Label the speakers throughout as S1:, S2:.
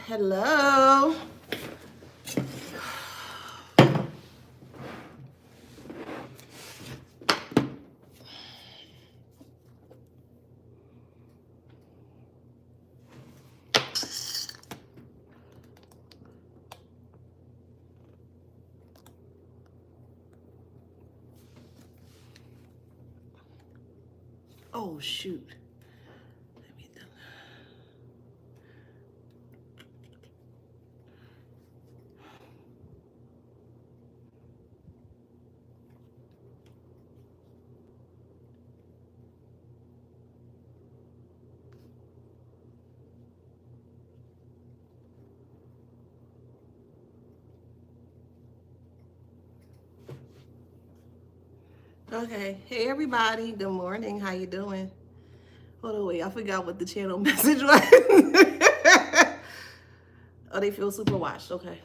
S1: Hello. Oh, shoot. Let me do- Okay. Hey, everybody. Good morning. How you doing? Hold on, wait. I forgot what the channel message was. Oh, they feel super washed. Okay.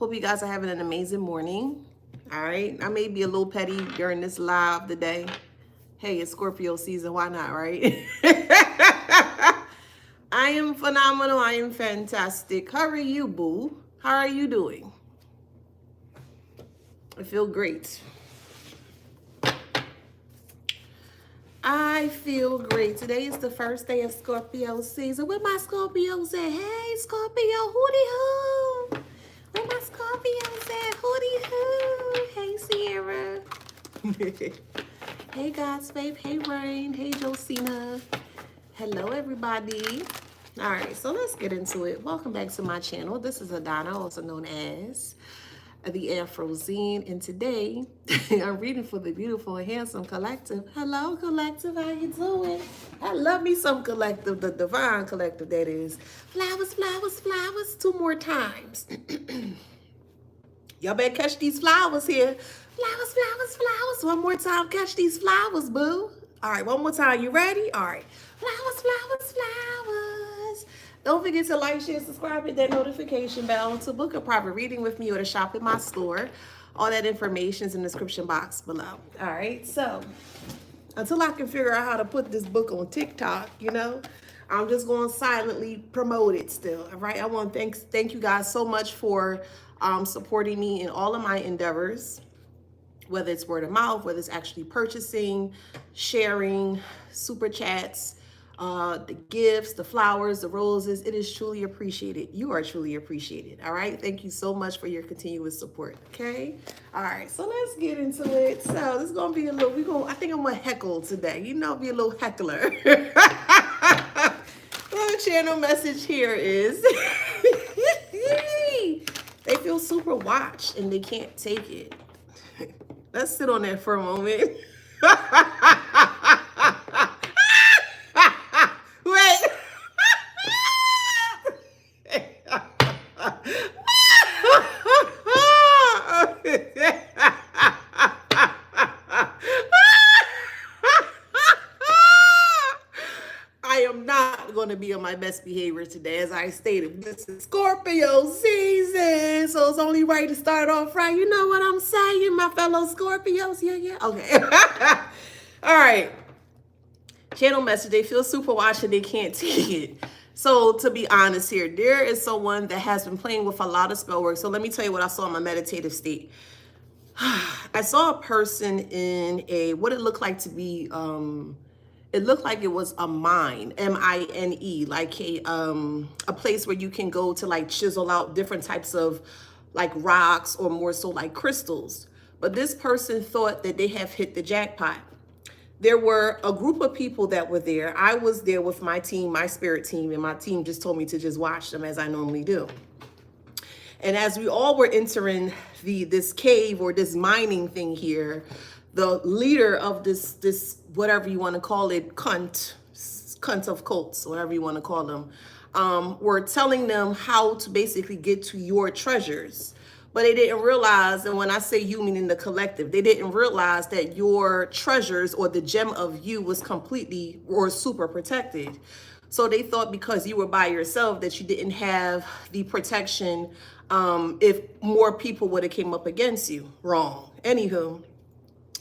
S1: Hope you guys are having an amazing morning. All right. I may be a little petty during this live today. Hey, it's Scorpio season. Why not, right? I am phenomenal. I am fantastic. How are you, boo? How are you doing? I feel great. I feel great. Today is the first day of Scorpio season. Where my Scorpios at? Hey, Scorpio, hootie hoo. Where my Scorpios at? Hootie hoo. Hey, Sierra. Hey, God's faith. Hey, Rain. Hey, Josina. Hello, everybody. All right, so let's get into it. Welcome back to my channel. This is Adana, also known as the Afrozine, and today I'm reading for the beautiful and handsome collective. Hello, collective, how you doing? I love me some collective, the divine collective, that is. Flowers, flowers, flowers, 2 more times. Y'all better catch these flowers here. Flowers, flowers, flowers. 1 more time, catch these flowers, boo. All right, 1 more time. You ready? All right. Flowers, flowers, flowers. Don't forget to like, share, subscribe, hit that notification bell to book a private reading with me or to shop in my store. All that information is in the description box below. All right, so until I can figure out how to put this book on TikTok, you know, I'm just going to silently promote it still. All right, I want to thank you guys so much for supporting me in all of my endeavors, whether it's word of mouth, whether it's actually purchasing, sharing, super chats, the gifts, the flowers, the roses. It is truly appreciated. You are truly appreciated. All right. Thank you so much for your continuous support. Okay. All right. So let's get into it. So this is going to be a little, I think I'm going to heckle today. You know, be a little heckler. The channel message here is they feel super watched and they can't take it. Let's sit on that for a moment. Wait. I am not going to be on my best behavior today. As I stated, this is Scorpio season, so it's only right to start off right. You know what I'm saying, my fellow Scorpios? Yeah. Okay. All right. Channel message. They feel super watched and they can't take it. So to be honest here, there is someone that has been playing with a lot of spell work. So let me tell you what I saw in my meditative state. I saw a person in what it looked like to be, it looked like it was a mine, M-I-N-E, like a place where you can go to like chisel out different types of like rocks or more so like crystals. But this person thought that they have hit the jackpot. There were a group of people that were there. I was there with my team, my spirit team, and my team just told me to just watch them as I normally do. And as we all were entering this cave or this mining thing here, the leader of this whatever you want to call it, cunt of cults, whatever you want to call them, were telling them how to basically get to your treasures. But they didn't realize, and when I say you, meaning the collective, they didn't realize that your treasures or the gem of you was completely or super protected. So they thought because you were by yourself that you didn't have the protection if more people would have came up against you. Wrong. Anywho,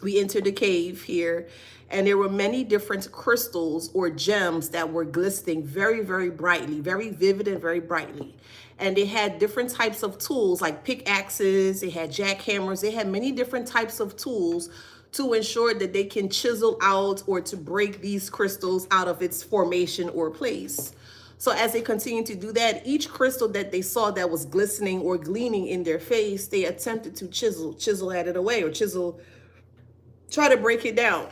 S1: We entered the cave here, and there were many different crystals or gems that were glistening very, very brightly, very vivid and very brightly. And they had different types of tools like pickaxes, they had jackhammers, they had many different types of tools to ensure that they can chisel out or to break these crystals out of its formation or place. So as they continued to do that, each crystal that they saw that was glistening or gleaming in their face, they attempted to chisel at it away, or try to break it down.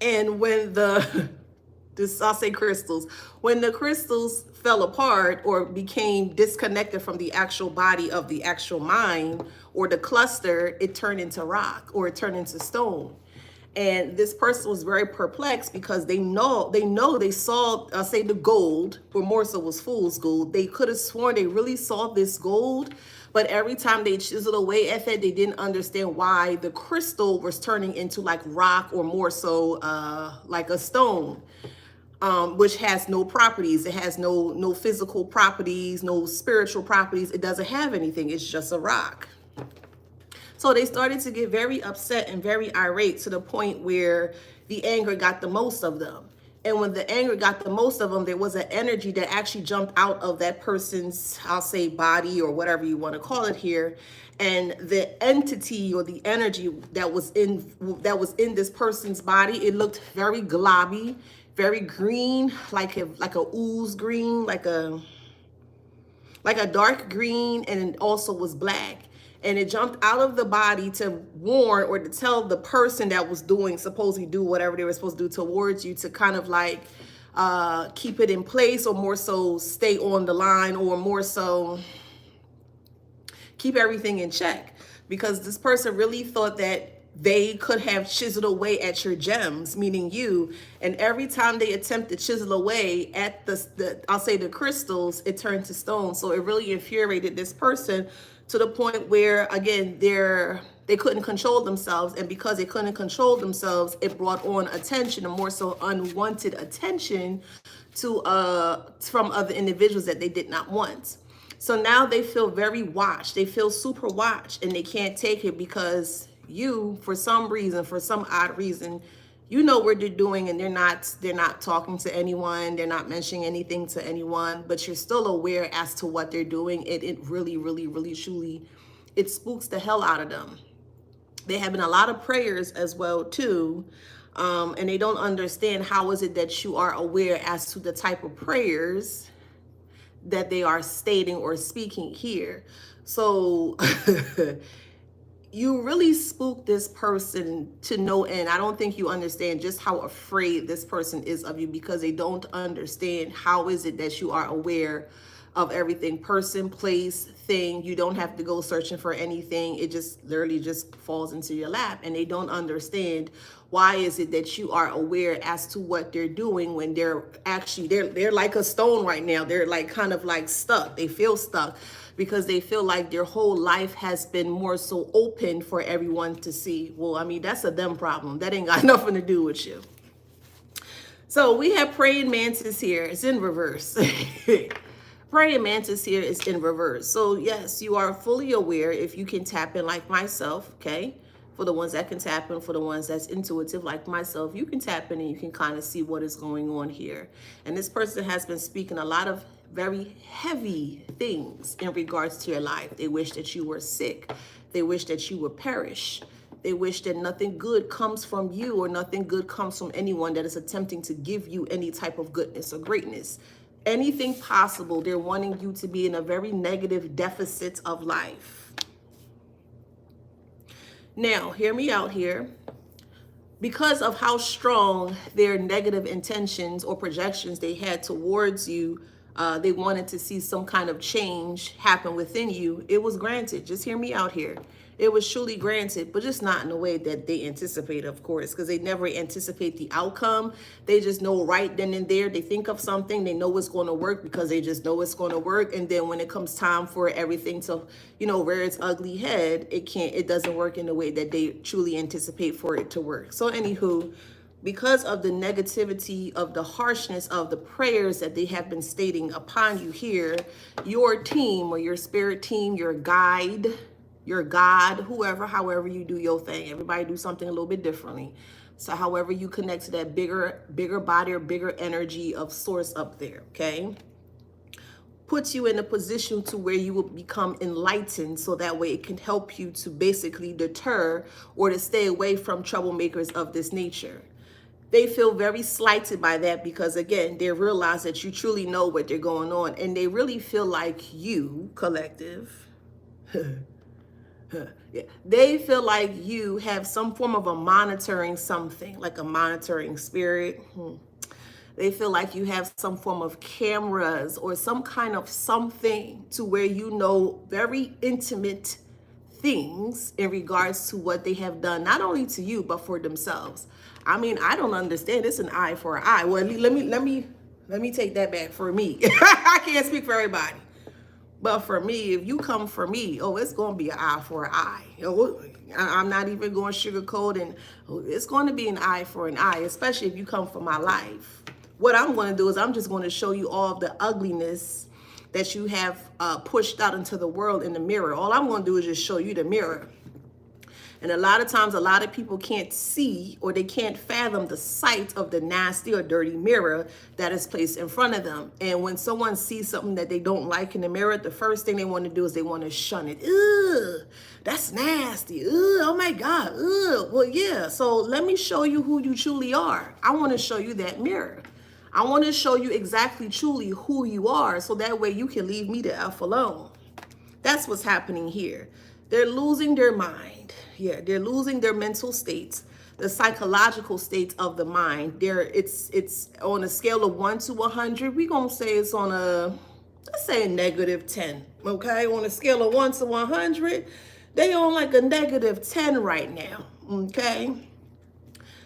S1: And when I'll say crystals, when the crystals fell apart or became disconnected from the actual body of the actual mind or the cluster, it turned into rock or it turned into stone. And this person was very perplexed because they saw, I'll say the gold, or more so was fool's gold. They could have sworn they really saw this gold, but every time they chiseled away at it, they didn't understand why the crystal was turning into like rock, or more so like a stone, which has no properties. It has no physical properties, no spiritual properties. It doesn't have anything. It's just a rock. So they started to get very upset and very irate to the point where the anger got the most of them. And when the anger got the most of them, there was an energy that actually jumped out of that person's, I'll say, body or whatever you want to call it here. And the entity or the energy that was in this person's body, it looked very globby, very green, like a ooze green, like a dark green, and it also was black. And it jumped out of the body to warn or to tell the person that was supposedly do whatever they were supposed to do towards you, to kind of like keep it in place, or more so stay on the line, or more so keep everything in check. Because this person really thought that they could have chiseled away at your gems, meaning you. And every time they attempt to chisel away at I'll say the crystals, it turned to stone. So it really infuriated this person to the point where, again, they couldn't control themselves. And because they couldn't control themselves, it brought on attention, and more so unwanted attention from other individuals that they did not want. So now they feel very watched. They feel super watched, and they can't take it because you, for some reason, for some odd reason, you know what they're doing, and they're not talking to anyone, they're not mentioning anything to anyone, but you're still aware as to what they're doing. It really, really, really, truly, it spooks the hell out of them. They have been a lot of prayers as well too, and they don't understand how is it that you are aware as to the type of prayers that they are stating or speaking here. So you really spook this person to no end. I don't think you understand just how afraid this person is of you, because they don't understand how is it that you are aware of everything, person, place, thing. You don't have to go searching for anything. It just literally just falls into your lap, and they don't understand why is it that you are aware as to what they're doing when they're like a stone right now. They're like kind of like stuck. They feel stuck because they feel like their whole life has been more so open for everyone to see. Well, I mean, that's a them problem. That ain't got nothing to do with you. So we have praying mantis here. It's in reverse. Praying mantis here is in reverse. So yes, you are fully aware if you can tap in like myself, okay? For the ones that can tap in, for the ones that's intuitive like myself, you can tap in and you can kind of see what is going on here. And this person has been speaking a lot of very heavy things in regards to your life. They wish that you were sick. They wish that you would perish. They wish that nothing good comes from you, or nothing good comes from anyone that is attempting to give you any type of goodness or greatness. Anything possible, they're wanting you to be in a very negative deficit of life. Now, hear me out here. Because of how strong their negative intentions or projections they had towards you, they wanted to see some kind of change happen within you. It was granted. Just hear me out here. It was truly granted, but just not in a way that they anticipate, of course, because they never anticipate the outcome. They just know right then and there. They think of something, they know it's going to work because they just know it's going to work. And then when it comes time for everything to, rear its ugly head, it doesn't work in the way that they truly anticipate for it to work. So anywho, because of the negativity, of the harshness of the prayers that they have been stating upon you here, your team or your spirit team, your guide, your God, whoever, however you do your thing. Everybody do something a little bit differently. So however you connect to that bigger body or bigger energy of source up there, okay? Puts you in a position to where you will become enlightened, so that way it can help you to basically deter or to stay away from troublemakers of this nature. They feel very slighted by that because, again, they realize that you truly know what they're going on, and they really feel like you, collective, yeah, they feel like you have some form of a monitoring something, like a monitoring spirit. They feel like you have some form of cameras or some kind of something to where you know very intimate things in regards to what they have done, not only to you, but for themselves. I mean, I don't understand. It's an eye for an eye. Well, let me take that back for me. I can't speak for everybody. But for me, if you come for me, oh, it's going to be an eye for an eye. Oh, I'm not even going to sugarcoat, and it's going to be an eye for an eye, especially if you come for my life. What I'm going to do is I'm just going to show you all of the ugliness that you have pushed out into the world in the mirror. All I'm going to do is just show you the mirror. And a lot of times, a lot of people can't see, or they can't fathom the sight of the nasty or dirty mirror that is placed in front of them. And when someone sees something that they don't like in the mirror, the first thing they want to do is they want to shun it. Ugh, that's nasty. Ugh, oh my God. Ugh. Well, yeah. So let me show you who you truly are. I want to show you that mirror. I want to show you exactly truly who you are, so that way you can leave me the F alone. That's what's happening here. They're losing their mind. Yeah, they're losing their mental states, the psychological states of the mind. It's on a scale of 1 to 100. We're going to say it's on let's say a -10. Okay, on a scale of 1 to 100, they on like a -10 right now. Okay,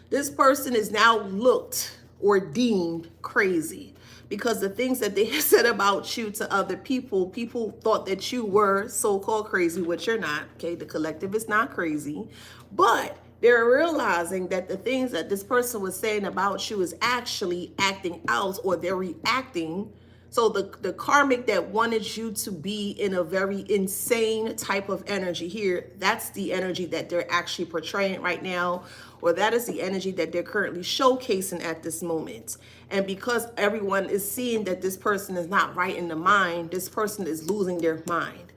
S1: this person is now looked or deemed crazy because the things that they said about you to other people, people thought that you were so-called crazy, which you're not. Okay, the collective is not crazy, but they're realizing that the things that this person was saying about you is actually acting out, or they're reacting. So the karmic that wanted you to be in a very insane type of energy here, that's the energy that they're actually portraying right now, or that is the energy that they're currently showcasing at this moment. And because everyone is seeing that this person is not right in the mind, this person is losing their mind.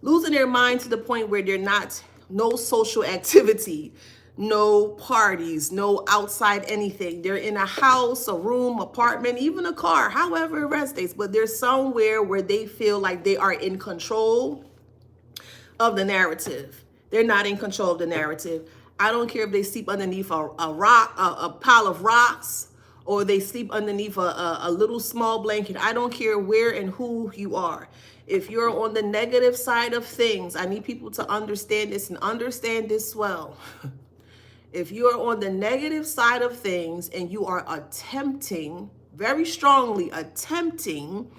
S1: Losing their mind to the point where they're not, no social activity, no parties, no outside anything. They're in a house, a room, apartment, even a car, however it resonates, but they're somewhere where they feel like they are in control of the narrative. They're not in control of the narrative. I don't care if they sleep underneath a rock, a pile of rocks, or they sleep underneath a little small blanket. I don't care where and who you are. If you're on the negative side of things, I need people to understand this and understand this well. If you're on the negative side of things and you are attempting, very strongly attempting,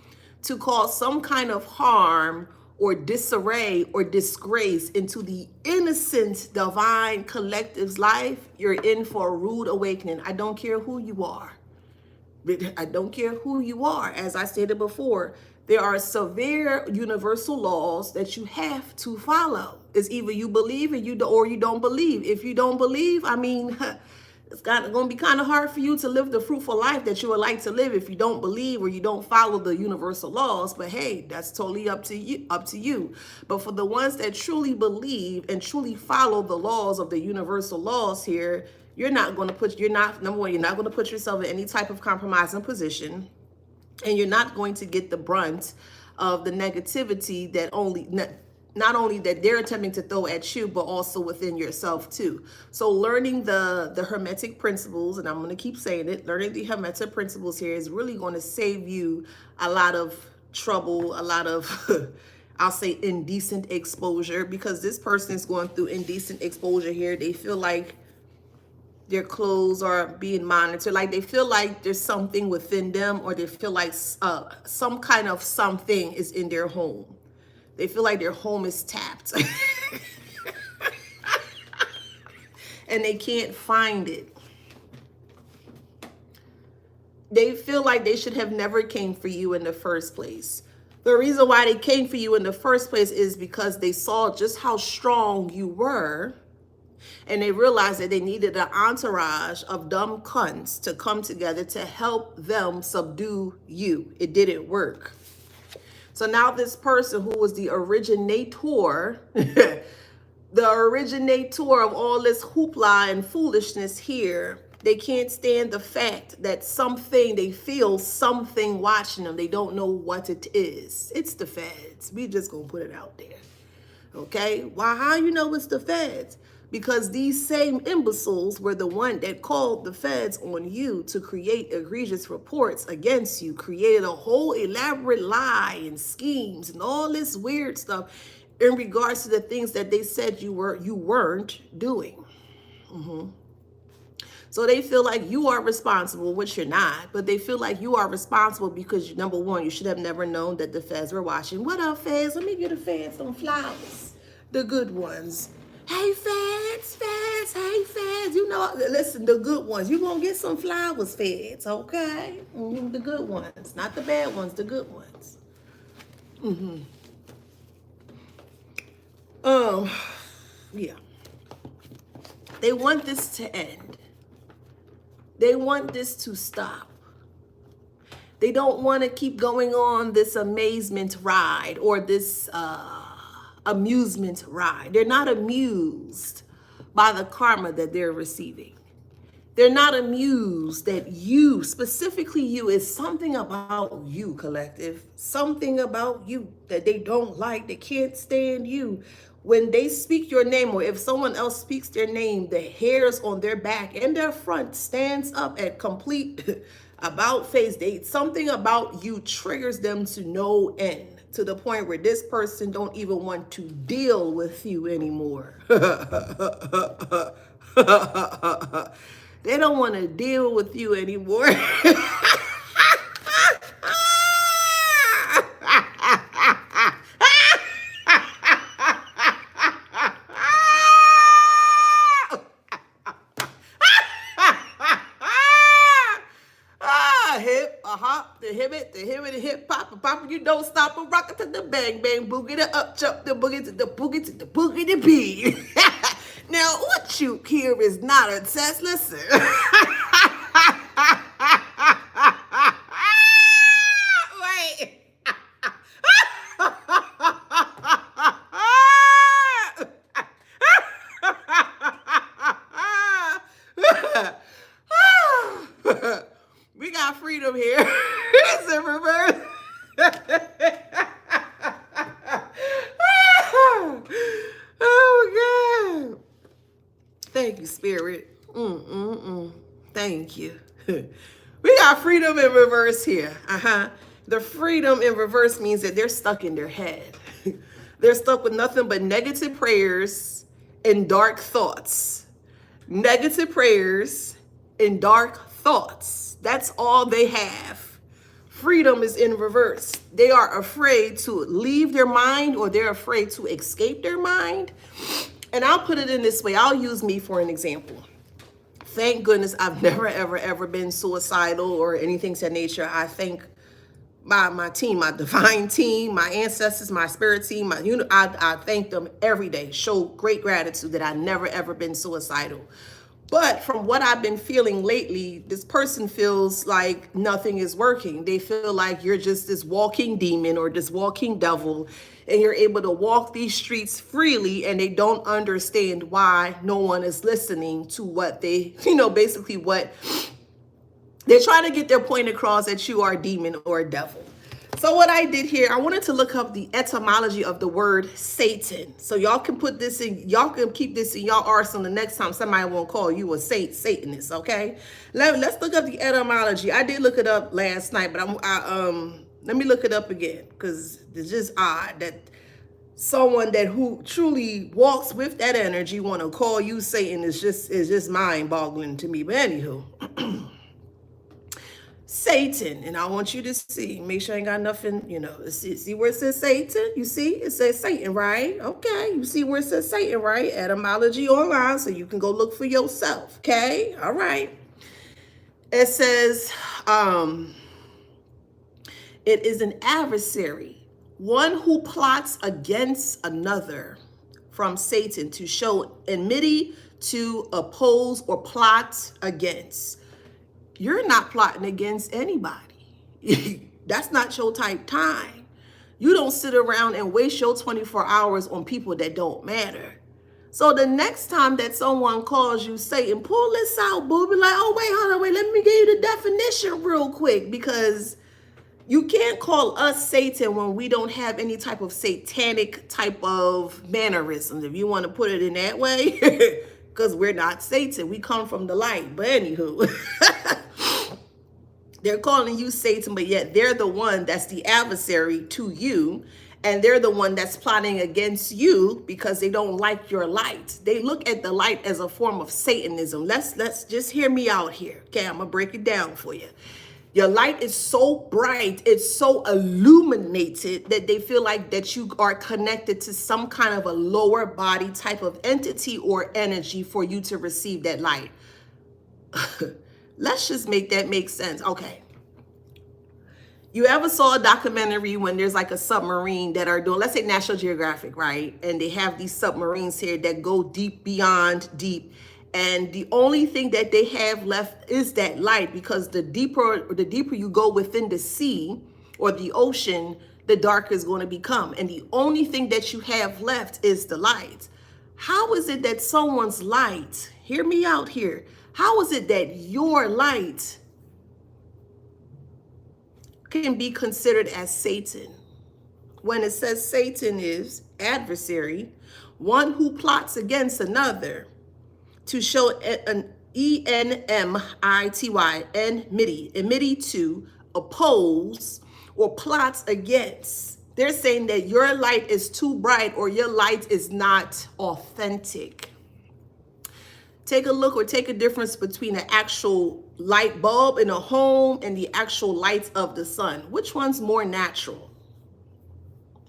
S1: to cause some kind of harm or disarray or disgrace into the innocent divine collective's life, you're in for a rude awakening. I don't care who you are. I don't care who you are. As I stated before, there are severe universal laws that you have to follow. It's either you believe or you don't believe. If you don't believe, I mean, it's going to be kind of hard for you to live the fruitful life that you would like to live if you don't believe or you don't follow the universal laws. But hey, that's totally up to you. But for the ones that truly believe and truly follow the laws of the universal laws here, number one, you're not going to put yourself in any type of compromising position. And you're not going to get the brunt of the negativity that not only that they're attempting to throw at you, but also within yourself too. So learning the Hermetic principles, and I'm going to keep saying it, learning the Hermetic principles here is really going to save you a lot of trouble, a lot of, I'll say, indecent exposure, because this person is going through indecent exposure here. They feel like their clothes are being monitored, like they feel like there's something within them, or they feel like some kind of something is in their home. They feel like their home is tapped and they can't find it. They feel like they should have never came for you in the first place. The reason why they came for you in the first place is because they saw just how strong you were, and they realized that they needed an entourage of dumb cunts to come together to help them subdue you. It didn't work. So now this person who was the originator, the originator of all this hoopla and foolishness here, they can't stand the fact that they feel something watching them. They don't know what it is. It's the feds. We just gonna put it out there. Okay? Why? How you know it's the feds? Because these same imbeciles were the one that called the feds on you to create egregious reports against you, created a whole elaborate lie and schemes and all this weird stuff in regards to the things that they said you weren't doing. So they feel like you are responsible, which you're not, but they feel like you are responsible because, number one, you should have never known that the feds were watching. What up, feds? Let me get the feds some flowers. The good ones. Hey, feds, hey, feds. You know, listen, the good ones. You're going to get some flowers, feds, okay? The good ones, not the bad ones, the good ones. Yeah. They want this to end. They want this to stop. They don't want to keep going on this amazement ride or this amusement ride. They're not amused by the karma that they're receiving. They're not amused that you, specifically you, is something about you, collective. Something about you that they don't like. They can't stand you. When they speak your name, or if someone else speaks their name, the hairs on their back and their front stands up at complete about face. Something about you triggers them to no end, to the point where this person don't even want to deal with you anymore. They don't want to deal with you anymore. The hip pop, you don't stop a rocket to the bang bang boogie, the up jump, the boogie to the boogie to the boogie to beat. Now what you hear is not a test. Listen. Wait. We got freedom here. It's in reverse. Oh, God. Thank you, Spirit. Thank you. We got freedom in reverse here. The freedom in reverse means that they're stuck in their head. They're stuck with nothing but negative prayers and dark thoughts. Negative prayers and dark thoughts. That's all they have. Freedom is in reverse. They are afraid to leave their mind, or they're afraid to escape their mind. And I'll put it in this way. I'll use me for an example. Thank goodness I've never, ever been suicidal or anything to that nature. I thank my team, my divine team, my ancestors, my spirit team. I thank them every day. Show great gratitude that I never, ever been suicidal. But from what I've been feeling lately, this person feels like nothing is working. They feel like you're just this walking demon or this walking devil, and you're able to walk these streets freely, and they don't understand why no one is listening to what they, basically what they're trying to get their point across, that you are a demon or a devil. So what I did here, I wanted to look up the etymology of the word Satan. So y'all can put this in, y'all can keep this in y'all arsenal the next time somebody won't call you a Satanist, okay? Let's look up the etymology. I did look it up last night, but let me look it up again, because it's just odd that someone who truly walks with that energy want to call you Satan is just mind-boggling to me. But anywho. Satan, and I want you to see, make sure I ain't got nothing, see where it says Satan? You see, it says Satan, right? Okay, you see where it says Satan, right? Etymology online, so you can go look for yourself, okay? All right. It says, it is an adversary One who plots against another, from Satan, to show enmity, to oppose or plot against. You're not plotting against anybody. That's not your type time. You don't sit around and waste your 24 hours on people that don't matter. So the next time that someone calls you Satan, pull this out, boo. Be like, oh, wait, hold on, wait, let me give you the definition real quick, because you can't call us Satan when we don't have any type of satanic type of mannerisms, if you want to put it in that way, because we're not Satan. We come from the light. But anywho, they're calling you Satan, but yet they're the one that's the adversary to you. And they're the one that's plotting against you because they don't like your light. They look at the light as a form of Satanism. Let's just hear me out here. Okay, I'm going to break it down for you. Your light is so bright, it's so illuminated that they feel like that you are connected to some kind of a lower body type of entity or energy for you to receive that light. Let's just make that make sense. Okay. You ever saw a documentary when there's like a submarine that are doing, let's say National Geographic, right? And they have these submarines here that go deep beyond deep. And the only thing that they have left is that light, because the deeper you go within the sea or the ocean, the darker it's going to become. And the only thing that you have left is the light. How is it that someone's light, hear me out here, how is it that your light can be considered as Satan, when it says Satan is adversary, one who plots against another, to show an enmity, enmity, to oppose or plots against. They're saying that your light is too bright or your light is not authentic. Take a look or take a difference between an actual light bulb in a home and the actual lights of the sun. Which one's more natural?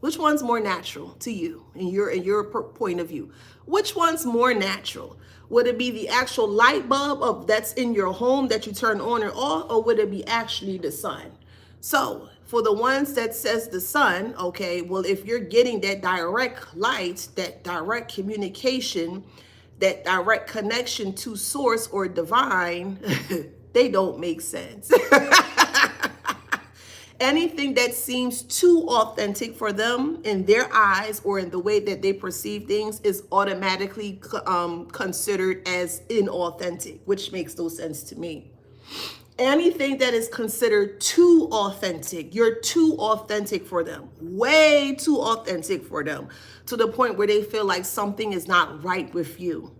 S1: Which one's more natural to you in your point of view? Which one's more natural? Would it be the actual light bulb that's in your home that you turn on or off, or would it be actually the sun? So for the ones that says the sun, okay, well, if you're getting that direct light, that direct communication, that direct connection to source or divine, they don't make sense. Anything that seems too authentic for them in their eyes or in the way that they perceive things is automatically considered as inauthentic, which makes no sense to me. Anything that is considered too authentic, you're too authentic for them, way too authentic for them, to the point where they feel like something is not right with you.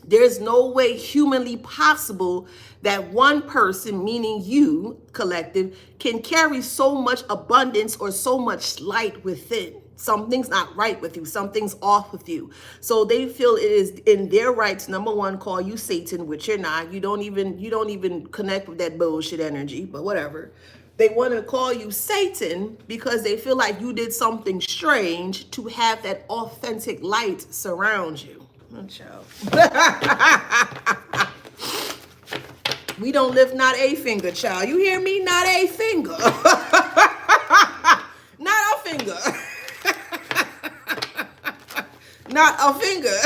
S1: There's no way humanly possible that one person, meaning you, collective, can carry so much abundance or so much light within. Something's not right with you. Something's off with you. So they feel it is in their right to, number one, call you Satan, which you're not. You don't even connect with that bullshit energy, but whatever. They want to call you Satan because they feel like you did something strange to have that authentic light surround you. We don't lift not a finger, child. You hear me? Not a finger. Not a finger. Not a finger.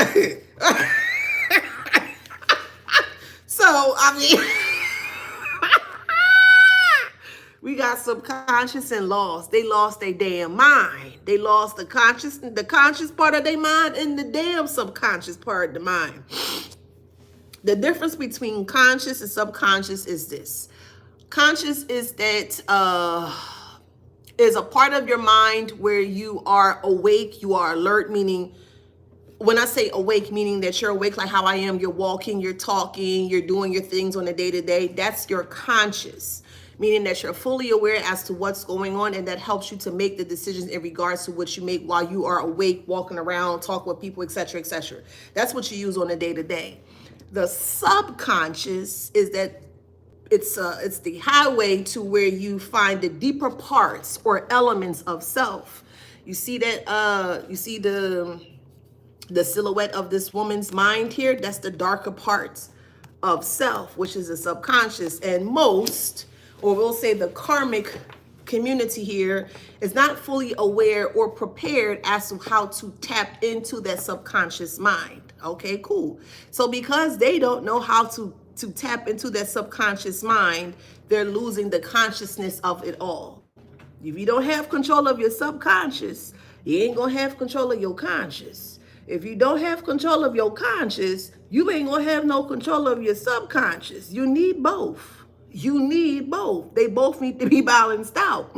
S1: So, I mean, we got subconscious and lost. They lost their damn mind. They lost the conscious part of their mind and the damn subconscious part of the mind. The difference between conscious and subconscious is this. Conscious is that is a part of your mind where you are awake, you are alert, meaning when I say awake, meaning that you're awake like how I am, you're walking, you're talking, you're doing your things on a day-to-day. That's your conscious, meaning that you're fully aware as to what's going on, and that helps you to make the decisions in regards to what you make while you are awake, walking around, talk with people, etc., etc. That's what you use on a day-to-day. The subconscious is that it's the highway to where you find the deeper parts or elements of self. You see that you see the silhouette of this woman's mind here? That's the darker parts of self, which is the subconscious. And most, or we'll say the karmic community here is not fully aware or prepared as to how to tap into that subconscious mind. Okay, cool. So because they don't know how to tap into that subconscious mind, they're losing the consciousness of it all. If you don't have control of your subconscious, you ain't gonna have control of your conscious. If you don't have control of your conscious, you ain't gonna have no control of your subconscious. You need both. You need both. They both need to be balanced out.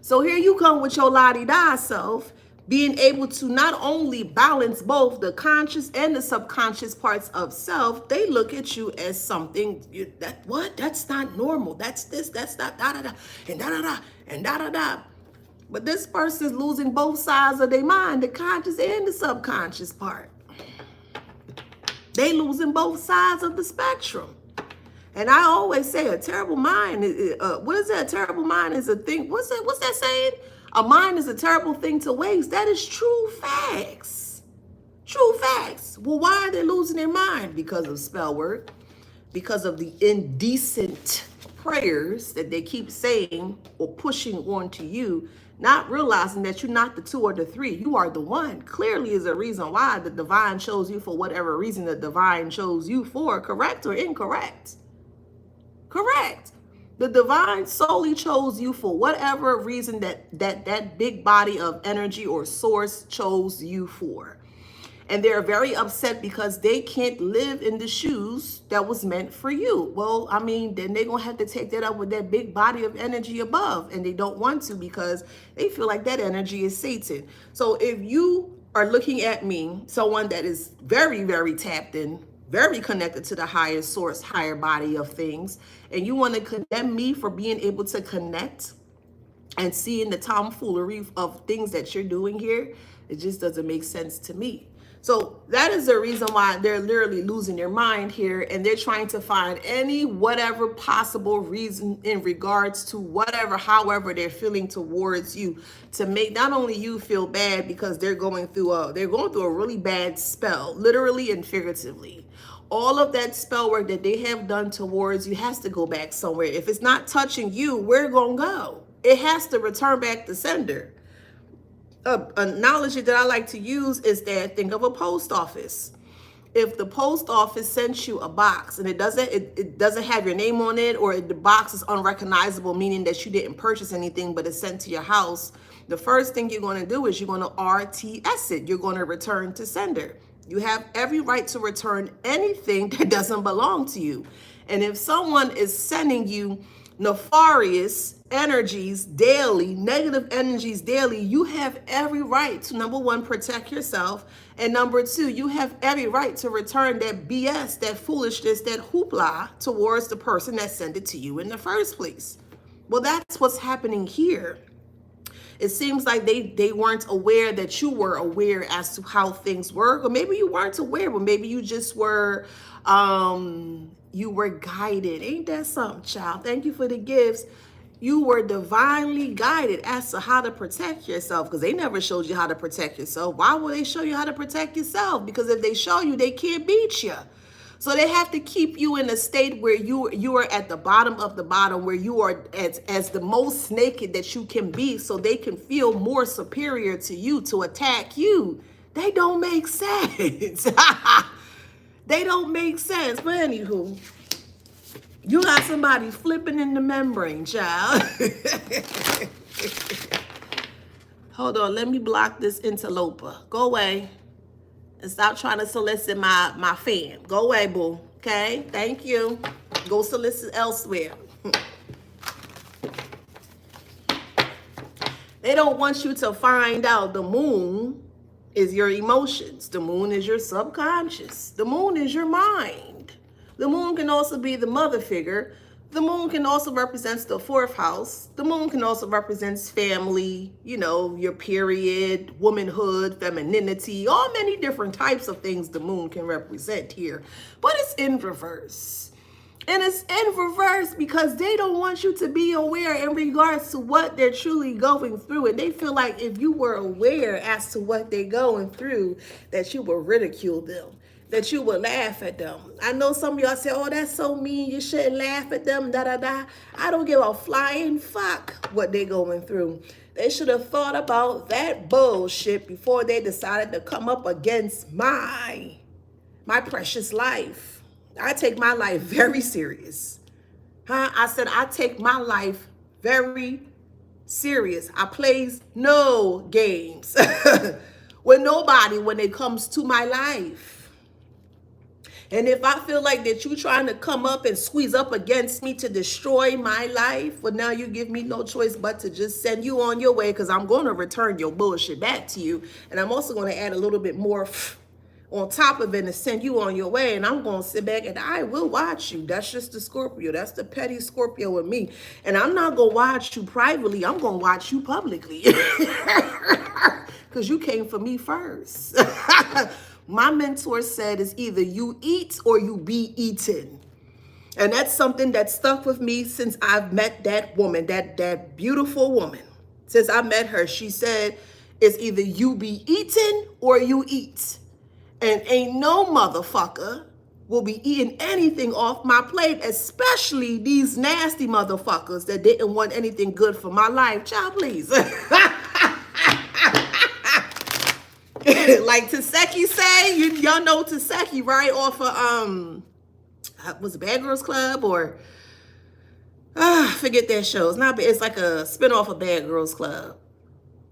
S1: So here you come with your la-di-da self, being able to not only balance both the conscious and the subconscious parts of self. They look at you as something that's not normal. That's this, that's not da-da-da, and da-da-da, and da-da-da. But this person's losing both sides of their mind, the conscious and the subconscious part. They losing both sides of the spectrum. And I always say a terrible mind, what is that? A terrible mind is a thing. What's that saying? A mind is a terrible thing to waste. That is true facts. True facts. Well, why are they losing their mind? Because of spell work, because of the indecent prayers that they keep saying or pushing onto you, not realizing that you're not the two or the three. You are the one. Clearly is a reason why the divine chose you for whatever reason the divine chose you for, correct or incorrect? Correct. The divine solely chose you for whatever reason that big body of energy or source chose you for. And they're very upset because they can't live in the shoes that was meant for you. Well, I mean, then they're going to have to take that up with that big body of energy above. And they don't want to because they feel like that energy is Satan. So if you are looking at me, someone that is very, very tapped in, very connected to the higher source, higher body of things, and you want to condemn me for being able to connect and seeing the tomfoolery of things that you're doing here, it just doesn't make sense to me. So that is the reason why they're literally losing their mind here, and they're trying to find any whatever possible reason in regards to whatever, however they're feeling towards you, to make not only you feel bad because they're going through a really bad spell, literally and figuratively. All of that spell work that they have done towards you has to go back somewhere. If it's not touching you, where it gonna go? It has to return back to sender. Analogy that I like to use is that think of a post office. If the post office sent you a box and it doesn't have your name on it, or the box is unrecognizable, meaning that you didn't purchase anything but it's sent to your house, the first thing you're going to do is you're going to RTS it. You're going to return to sender. You have every right to return anything that doesn't belong to you. And if someone is sending you nefarious energies daily, negative energies daily, you have every right to, number one, protect yourself. And number two, you have every right to return that BS, that foolishness, that hoopla towards the person that sent it to you in the first place. Well, that's what's happening here. It seems like they weren't aware that you were aware as to how things work, or maybe you weren't aware, but maybe you just were you were guided. Ain't that something, child? Thank you for the gifts. You were divinely guided as to how to protect yourself, because they never showed you how to protect yourself. Why would they show you how to protect yourself? Because if they show you, they can't beat you. So they have to keep you in a state where you are at the bottom of the bottom, where you are as the most naked that you can be, so they can feel more superior to you to attack you. They don't make sense. They don't make sense. But anywho, you got somebody flipping in the membrane, child. Hold on, let me block this interloper. Go away. And stop trying to solicit my fan. Go away, boo. Okay? Thank you. Go solicit elsewhere. They don't want you to find out the moon is your emotions. The moon is your subconscious. The moon is your mind. The moon can also be the mother figure. The moon can also represent the fourth house. The moon can also represent family, you know, your period, womanhood, femininity, all many different types of things the moon can represent here. But it's in reverse. And it's in reverse because they don't want you to be aware in regards to what they're truly going through. And they feel like if you were aware as to what they're going through, that you will ridicule them. that you would laugh at them. I know some of y'all say, oh, that's so mean, you shouldn't laugh at them, da da da. I don't give a flying fuck what they going through. They should have thought about that bullshit before they decided to come up against my precious life. I take my life very serious. I said I take my life very serious. I plays no games with nobody when it comes to my life. And if I feel like that you trying to come up and squeeze up against me to destroy my life, well, now you give me no choice but to just send you on your way, because I'm going to return your bullshit back to you. And I'm also going to add a little bit more on top of it and send you on your way. And I'm going to sit back and I will watch you. That's just the Scorpio. That's the petty Scorpio with me. And I'm not going to watch you privately. I'm going to watch you publicly. Because you came for me first. My mentor said it's either you eat or you be eaten. And that's something that stuck with me since I've met that woman, that beautiful woman. Since I met her, she said it's either you be eaten or you eat. And ain't no motherfucker will be eating anything off my plate, especially these nasty motherfuckers that didn't want anything good for my life. Child, please. Like Taseki say, y'all know Taseki, right? Off of was it Bad Girls Club or forget that show. It's like a spinoff of Bad Girls Club.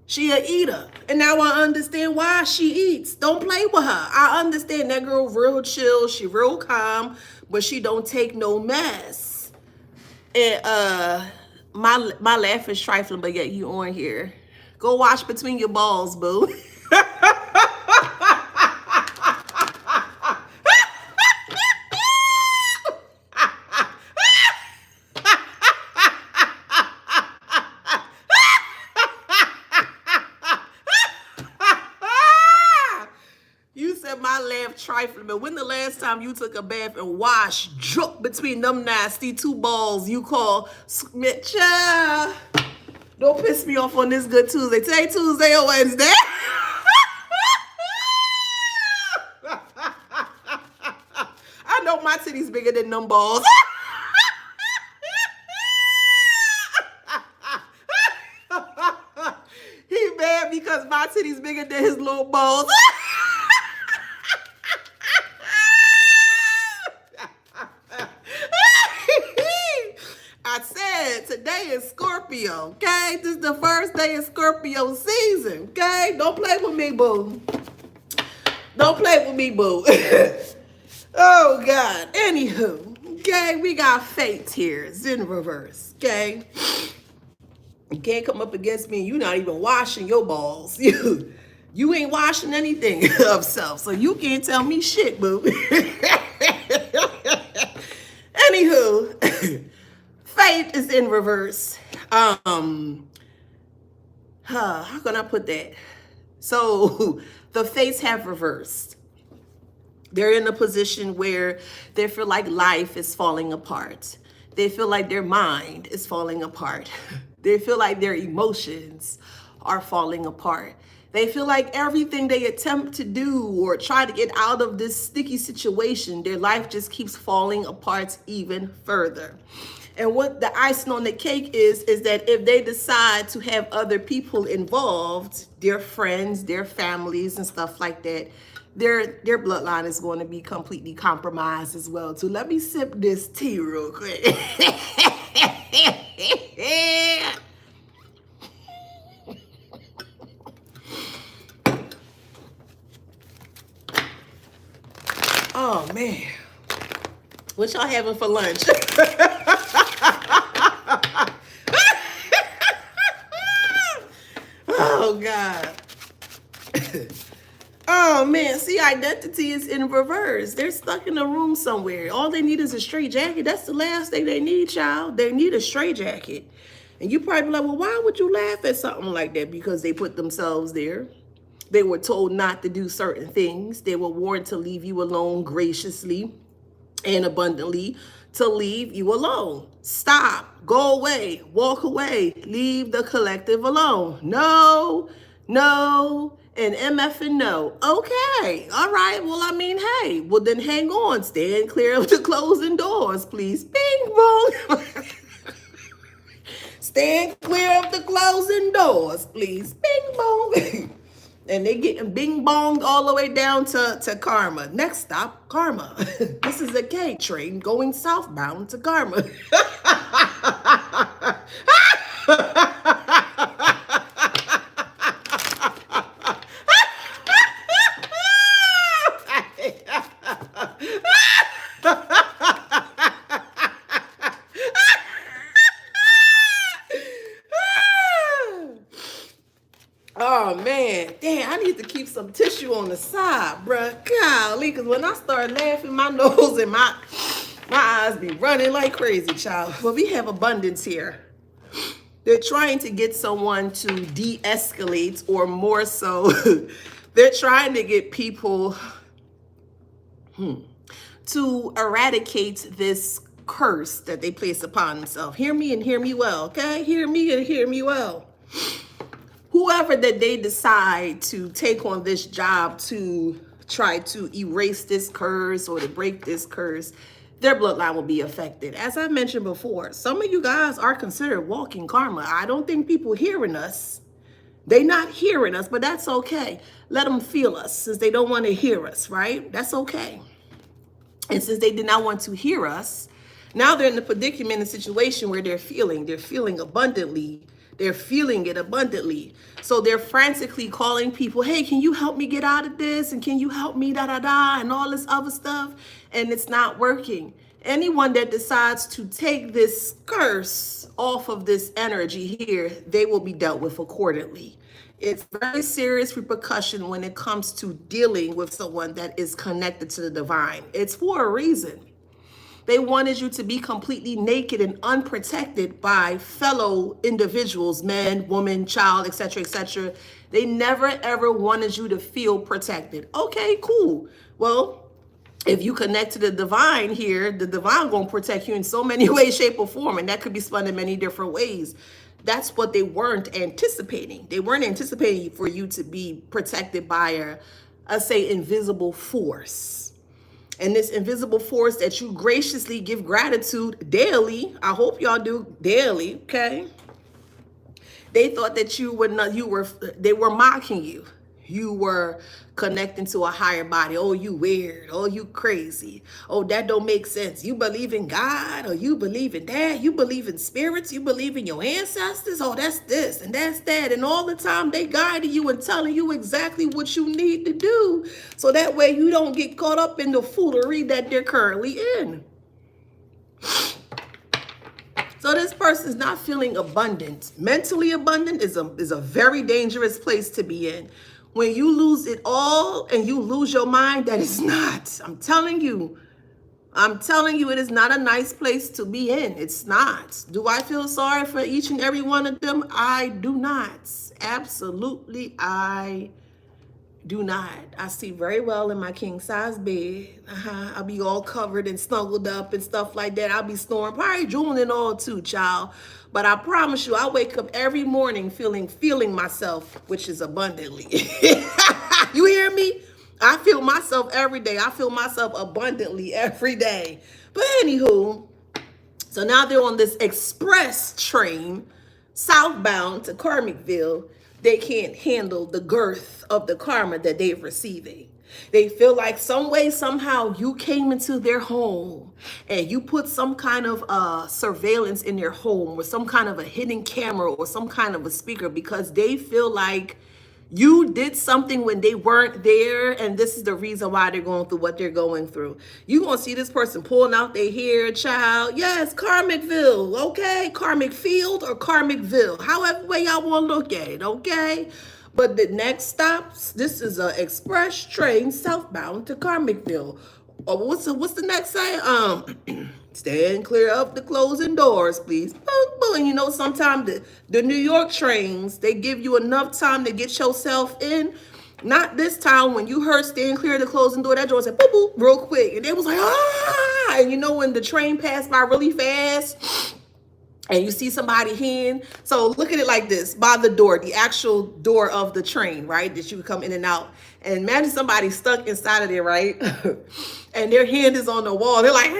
S1: She a eater, and now I understand why she eats. Don't play with her. I understand that girl real chill, she real calm, but she don't take no mess. And my laugh is trifling, but yet you on here. Go wash between your balls, boo. Trifling, but when the last time you took a bath and washed drip between them nasty two balls you call Child, don't piss me off on this good Tuesday. Today Tuesday or Wednesday. I know my titty's bigger than them balls. He mad because my titty's bigger than his little balls. Today is Scorpio, okay? This is the first day of Scorpio season, okay? Don't play with me, boo. Don't play with me, boo. Oh, God. Anywho, okay? We got fate here. It's in reverse, okay? You can't come up against me and you're not even washing your balls. You ain't washing anything of self, so you can't tell me shit, boo. Anywho, fate is in reverse. How can I put that? So the fates have reversed. They're in a position where they feel like life is falling apart. They feel like their mind is falling apart. They feel like their emotions are falling apart. They feel like everything they attempt to do or try to get out of this sticky situation, their life just keeps falling apart even further. And what the icing on the cake is that if they decide to have other people involved, their friends, their families and stuff like that, their bloodline is going to be completely compromised as well too. Let me sip this tea real quick. Oh man, what y'all having for lunch? Oh God. Oh man, see, identity is in reverse. They're stuck in a room somewhere. All they need is a straight jacket. That's the last thing they need, child. They need a straight jacket. And you probably be like, well, why would you laugh at something like that? Because they put themselves there. They were told not to do certain things. They were warned to leave you alone graciously and abundantly, to leave you alone. Stop, go away, walk away, leave the collective alone. No, And MF and no. Okay. All right. Well, I mean, hey. Well, then hang on. Stand clear of the closing doors, please. Bing bong. Stand clear of the closing doors, please. Bing bong. And they getting bing bonged all the way down to Karma. Next stop, Karma. This is a K train going southbound to Karma. Oh man, damn, I need to keep some tissue on the side, bruh. Golly, because when I start laughing, my nose and my eyes be running like crazy, child. But we have abundance here. They're trying to get someone to de-escalate, or more so, they're trying to get people to eradicate this curse that they place upon themselves. Hear me and hear me well, okay? Hear me and hear me well. Whoever that they decide to take on this job to try to erase this curse or to break this curse, their bloodline will be affected. As I mentioned before, some of you guys are considered walking karma. I don't think people hearing us, they not hearing us, but that's okay. Let them feel us since they don't want to hear us, right? That's okay. And since they did not want to hear us, now they're in the predicament and situation where they're feeling abundantly. They're feeling it abundantly. So they're frantically calling people, hey, can you help me get out of this? And can you help me da-da-da and all this other stuff? And it's not working. Anyone that decides to take this curse off of this energy here, they will be dealt with accordingly. It's very serious repercussion when it comes to dealing with someone that is connected to the divine. It's for a reason. They wanted you to be completely naked and unprotected by fellow individuals, man, woman, child, etc., etc. They never, ever wanted you to feel protected. Okay, cool. Well, if you connect to the divine here, the divine going to protect you in so many ways, shape, or form, and that could be spun in many different ways. That's what they weren't anticipating. They weren't anticipating for you to be protected by a say, invisible force. And this invisible force that you graciously give gratitude daily. I hope y'all do daily, okay? They thought that they were mocking you. You were connecting to a higher body. Oh, you weird. Oh, you crazy. Oh, that don't make sense. You believe in God, or you believe in that. You believe in spirits. You believe in your ancestors. Oh, that's this and that's that. And all the time they guiding you and telling you exactly what you need to do. So that way you don't get caught up in the foolery that they're currently in. So this person is not feeling abundant. Mentally abundant is a very dangerous place to be in. When you lose it all and you lose your mind, that is not. I'm telling you, it is not a nice place to be in. It's not. Do I feel sorry for each and every one of them? I do not. Absolutely, I do not. I sleep very well in my king size bed. I'll be all covered and snuggled up and stuff like that. I'll be snoring, probably drooling and all too, child. But I promise you, I wake up every morning feeling myself, which is abundantly. You hear me? I feel myself every day. I feel myself abundantly every day. But anywho, so now they're on this express train southbound to Karmicville. They can't handle the girth of the karma that they're receiving. They feel like some way, somehow you came into their home and you put some kind of surveillance in their home, or some kind of a hidden camera, or some kind of a speaker, because they feel like you did something when they weren't there, and this is the reason why they're going through what they're going through. You're going to see this person pulling out their hair, child. Yes, Karmicville, okay? Karmic Field or Karmicville, however way y'all want to look at it, okay? But the next stop, this is an express train southbound to Karmicville. Oh, what's the next say? Stand clear of the closing doors, please. Boom, boom. And you know, sometimes the New York trains, they give you enough time to get yourself in. Not this time. When you heard stand clear of the closing door, that door said boop, boop, real quick. And it was like, ah! And you know, when the train passed by really fast, and you see somebody hand. So look at it like this: by the door, the actual door of the train, right? That you come in and out. And imagine somebody stuck inside of there, right? And their hand is on the wall. They're like,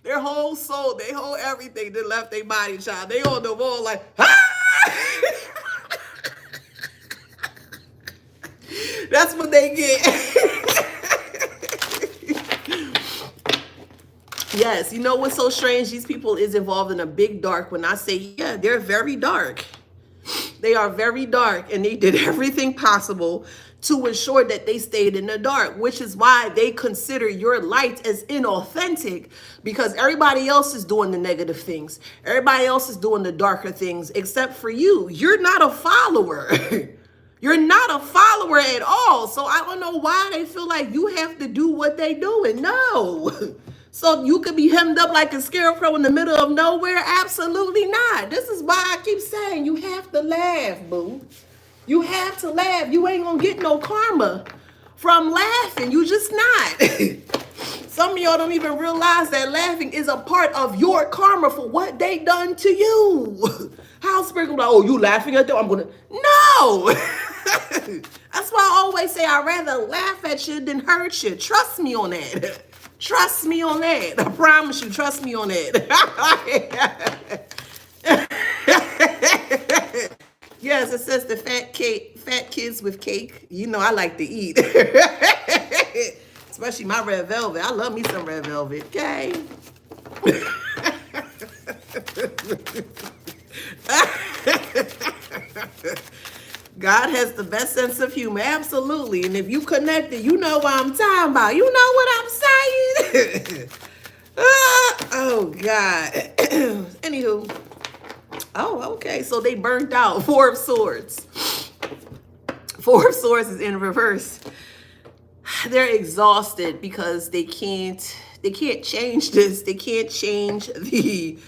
S1: their whole soul, their whole everything, they left their body, child. They on the wall like, that's what they get. Yes, you know what's so strange? These people is involved in a big dark. When I say, yeah, they're very dark. They are very dark, and they did everything possible to ensure that they stayed in the dark, which is why they consider your light as inauthentic, because everybody else is doing the negative things. Everybody else is doing the darker things except for you. You're not a follower. You're not a follower at all. So I don't know why they feel like you have to do what they doing. No. So you could be hemmed up like a scarecrow in the middle of nowhere? Absolutely not. This is why I keep saying you have to laugh, boo. You have to laugh. You ain't gonna get no karma from laughing. You just not. Some of y'all don't even realize that laughing is a part of your karma for what they done to you. How spirit like, oh, you laughing at them? I'm gonna, no. That's why I always say I'd rather laugh at you than hurt you. Trust me on that. Trust me on that. I promise you, trust me on that. Yes, it says the fat kids with cake. You know I like to eat. Especially my red velvet. I love me some red velvet. Okay. God has the best sense of humor, absolutely. And if you connected, you know what I'm talking about. You know what I'm saying? Oh, God. Anywho. Oh, okay. So they burnt out. Four of Swords. Four of Swords is in reverse. They're exhausted because they can't change this. They can't change the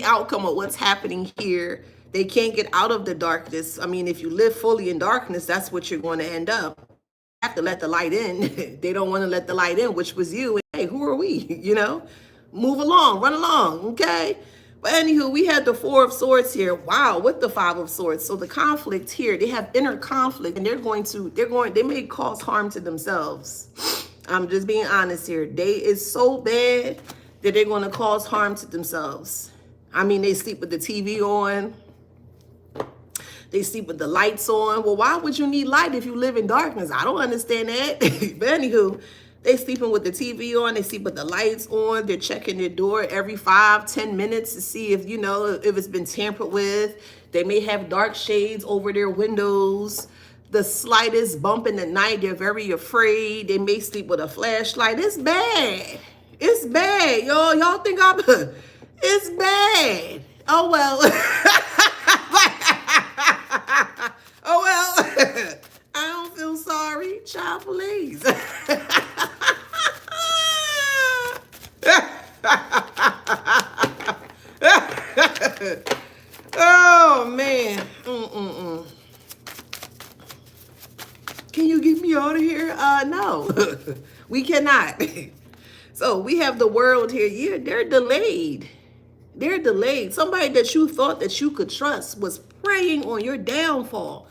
S1: outcome of what's happening here. They can't get out of the darkness. I mean, if you live fully in darkness, that's what you're going to end up. You have to let the light in. They don't want to let the light in, which was you. Hey, who are we? You know, move along, run along. Okay. But anywho, we had the Four of Swords here. Wow, with the Five of Swords. So the conflict here, they have inner conflict, and they may cause harm to themselves. I'm just being honest here. They is so bad that they're going to cause harm to themselves. I mean, they sleep with the TV on. They sleep with the lights on. Well, why would you need light if you live in darkness? I don't understand that. But anywho, they sleeping with the TV on. They sleep with the lights on. They're checking their door every 5-10 minutes to see if, you know, if it's been tampered with. They may have dark shades over their windows. The slightest bump in the night, they're very afraid. They may sleep with a flashlight. It's bad. It's bad, y'all. Y'all think I'm... It's bad. Oh, well. Oh, well. I don't feel sorry. Child, please. Oh, man. Can you get me out of here? No. We cannot. So we have the world here. Yeah, they're delayed. They're delayed. Somebody that you thought that you could trust was preying on your downfall.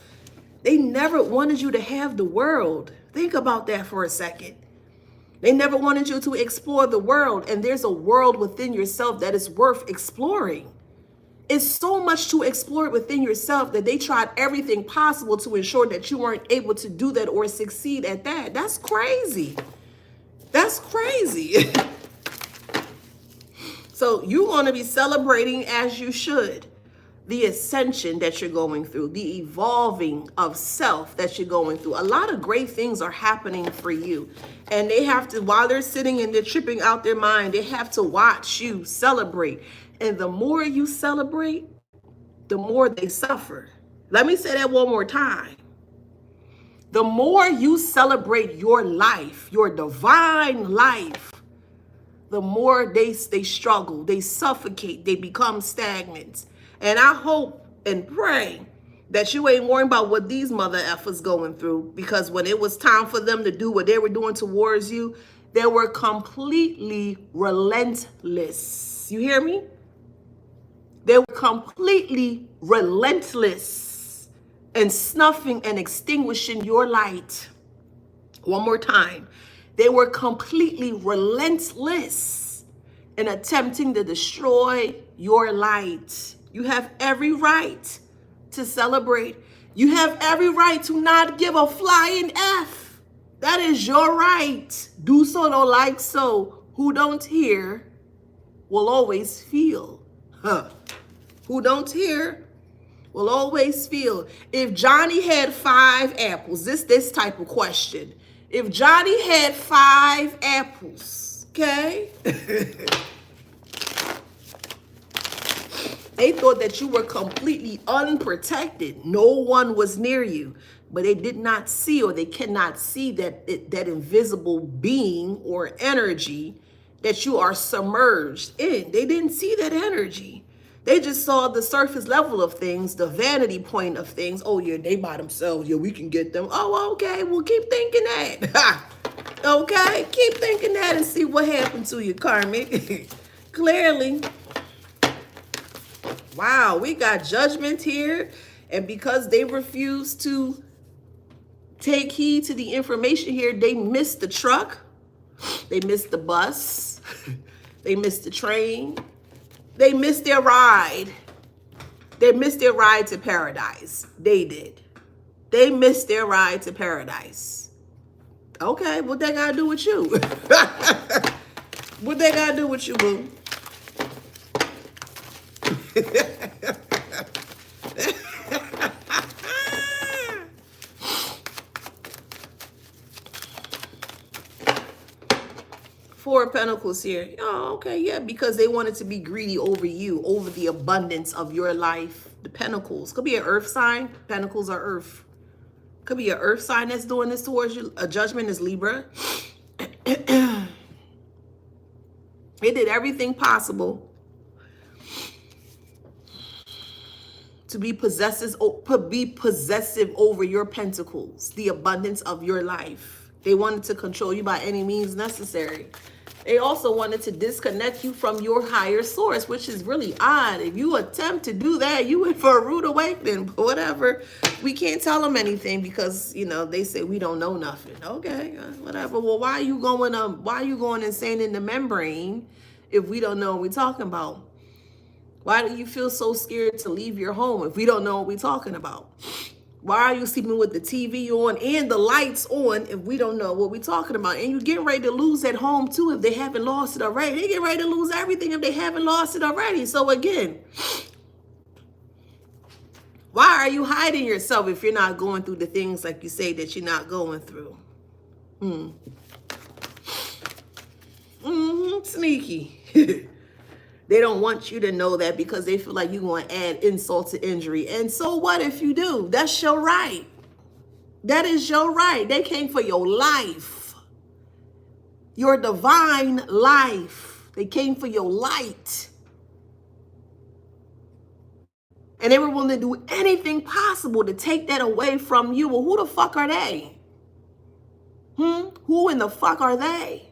S1: They never wanted you to have the world. Think about that for a second. They never wanted you to explore the world, and there's a world within yourself that is worth exploring. It's so much to explore within yourself that they tried everything possible to ensure that you weren't able to do that or succeed at that. That's crazy. That's crazy. So you want to be celebrating as you should. the ascension that you're going through, the evolving of self that you're going through. A lot of great things are happening for you. And they have to, while they're sitting and they're tripping out their mind, they have to watch you celebrate. And the more you celebrate, the more they suffer. Let me say that one more time. The more you celebrate your life, your divine life, the more they struggle, they suffocate, they become stagnant. And I hope and pray that you ain't worrying about what these mother effers going through, because when it was time for them to do what they were doing towards you, they were completely relentless. You hear me? They were completely relentless in snuffing and extinguishing your light. One more time. They were completely relentless in attempting to destroy your light. You have every right to celebrate. You have every right to not give a flying F. That is your right. Do so, don't like so. Who don't hear will always feel. Who don't hear will always feel. If Johnny had 5 apples, this type of question. If Johnny had 5 apples, okay? They thought that you were completely unprotected. No one was near you, but they did not see, or they cannot see that invisible being or energy that you are submerged in. They didn't see that energy. They just saw the surface level of things, the vanity point of things. Oh, yeah, they by themselves. Yeah, we can get them. Oh, okay, well, keep thinking that. Okay, keep thinking that and see what happened to you, Karmic. Clearly. Wow, we got judgment here. And because they refuse to take heed to the information here, they missed the truck. They missed the bus. They missed the train. They missed their ride. They missed their ride to paradise. They did. They missed their ride to paradise. Okay, what they gotta do with you? What they gotta do with you, boo? Four of Pentacles here. Oh, okay, yeah, because they wanted to be greedy over you, over the abundance of your life. The Pentacles. Could be an earth sign. Pentacles are earth. Could be an earth sign that's doing this towards you. A judgment is Libra. They did everything possible to be possessive over your pentacles, the abundance of your life. They wanted to control you by any means necessary. They also wanted to disconnect you from your higher source, which is really odd. If you attempt to do that, you went for a rude awakening. But whatever. We can't tell them anything because, you know, they say we don't know nothing. Okay, whatever. Well, why are you going insane in the membrane if we don't know what we're talking about? Why do you feel so scared to leave your home if we don't know what we're talking about? Why are you sleeping with the TV on and the lights on if we don't know what we're talking about? And you're getting ready to lose at home too if they haven't lost it already. They get ready to lose everything if they haven't lost it already. So again, why are you hiding yourself if you're not going through the things like you say that you're not going through? Sneaky. They don't want you to know that because they feel like you're going to add insult to injury. And so what if you do? That's your right. That is your right. They came for your life. Your divine life. They came for your light. And they were willing to do anything possible to take that away from you. Well, who the fuck are they? Who in the fuck are they?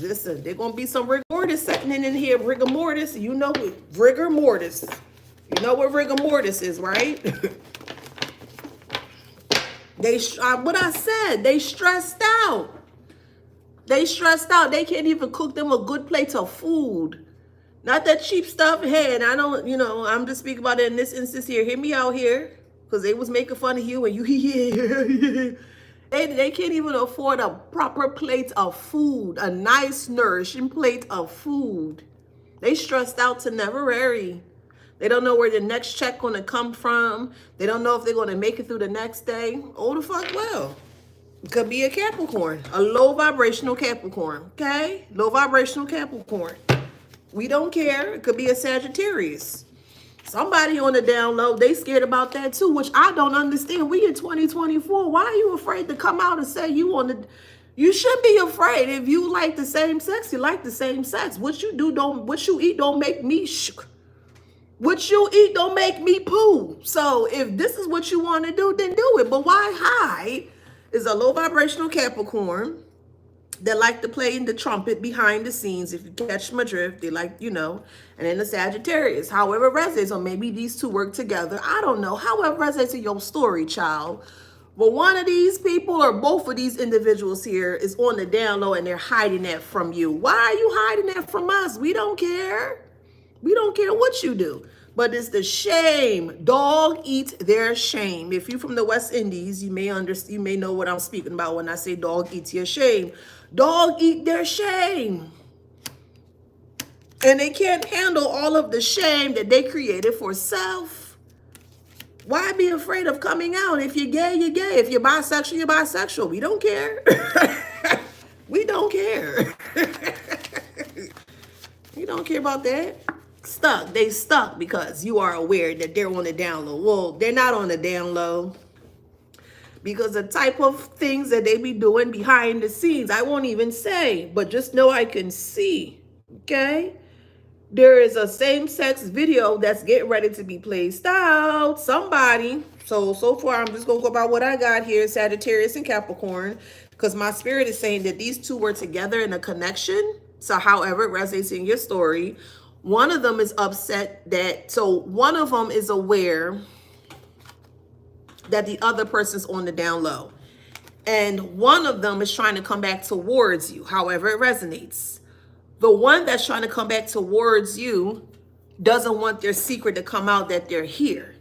S1: Listen, there's going to be some rigor mortis setting in here. Rigor mortis. You know what rigor mortis. You know what rigor mortis is, right? What I said, they stressed out. They stressed out. They can't even cook them a good plate of food. Not that cheap stuff. Hey, and I don't, you know, I'm just speaking about it in this instance here. Hear me out here. Because they was making fun of you and you, They can't even afford a proper plate of food, a nice, nourishing plate of food. They stressed out to never worry. They don't know where the next check gonna come from. They don't know if they're gonna make it through the next day. Oh, the fuck well. It could be a Capricorn, a low vibrational Capricorn, okay? Low vibrational Capricorn. We don't care. It could be a Sagittarius. Somebody on the down low, they scared about that too, which I don't understand. We in 2024. Why are you afraid to come out and say you on the... You should be afraid. If you like the same sex, you like the same sex. What you do don't... What you eat don't make me... What you eat don't make me poo. So if this is what you want to do, then do it. But why hide? Is a low vibrational Capricorn that like to play in the trumpet behind the scenes. If you catch my drift, they like, you know. And then the Sagittarius, however it resonates, or maybe these two work together. I don't know. However it resonates in your story, child. But one of these people or both of these individuals here is on the down low and they're hiding that from you. Why are you hiding that from us? We don't care. We don't care what you do. But it's the shame. Dog eat their shame. If you're from the West Indies, you may understand. You may know what I'm speaking about when I say dog eats your shame. Dog eat their shame. And they can't handle all of the shame that they created for self. Why be afraid of coming out? If you're gay, you're gay. If you're bisexual, you're bisexual. We don't care. We don't care. We don't care about that. Stuck. They stuck because you are aware that they're on the down low. Well, they're not on the down low because the type of things that they be doing behind the scenes, I won't even say, but just know I can see. Okay? There is a same-sex video that's getting ready to be placed out. Somebody, so far I'm just going to go about what I got here, Sagittarius and Capricorn, because my spirit is saying that these two were together in a connection. So however it resonates in your story, one of them is upset that, so one of them is aware that the other person's on the down low. And one of them is trying to come back towards you, however it resonates. The one that's trying to come back towards you doesn't want their secret to come out that they're here.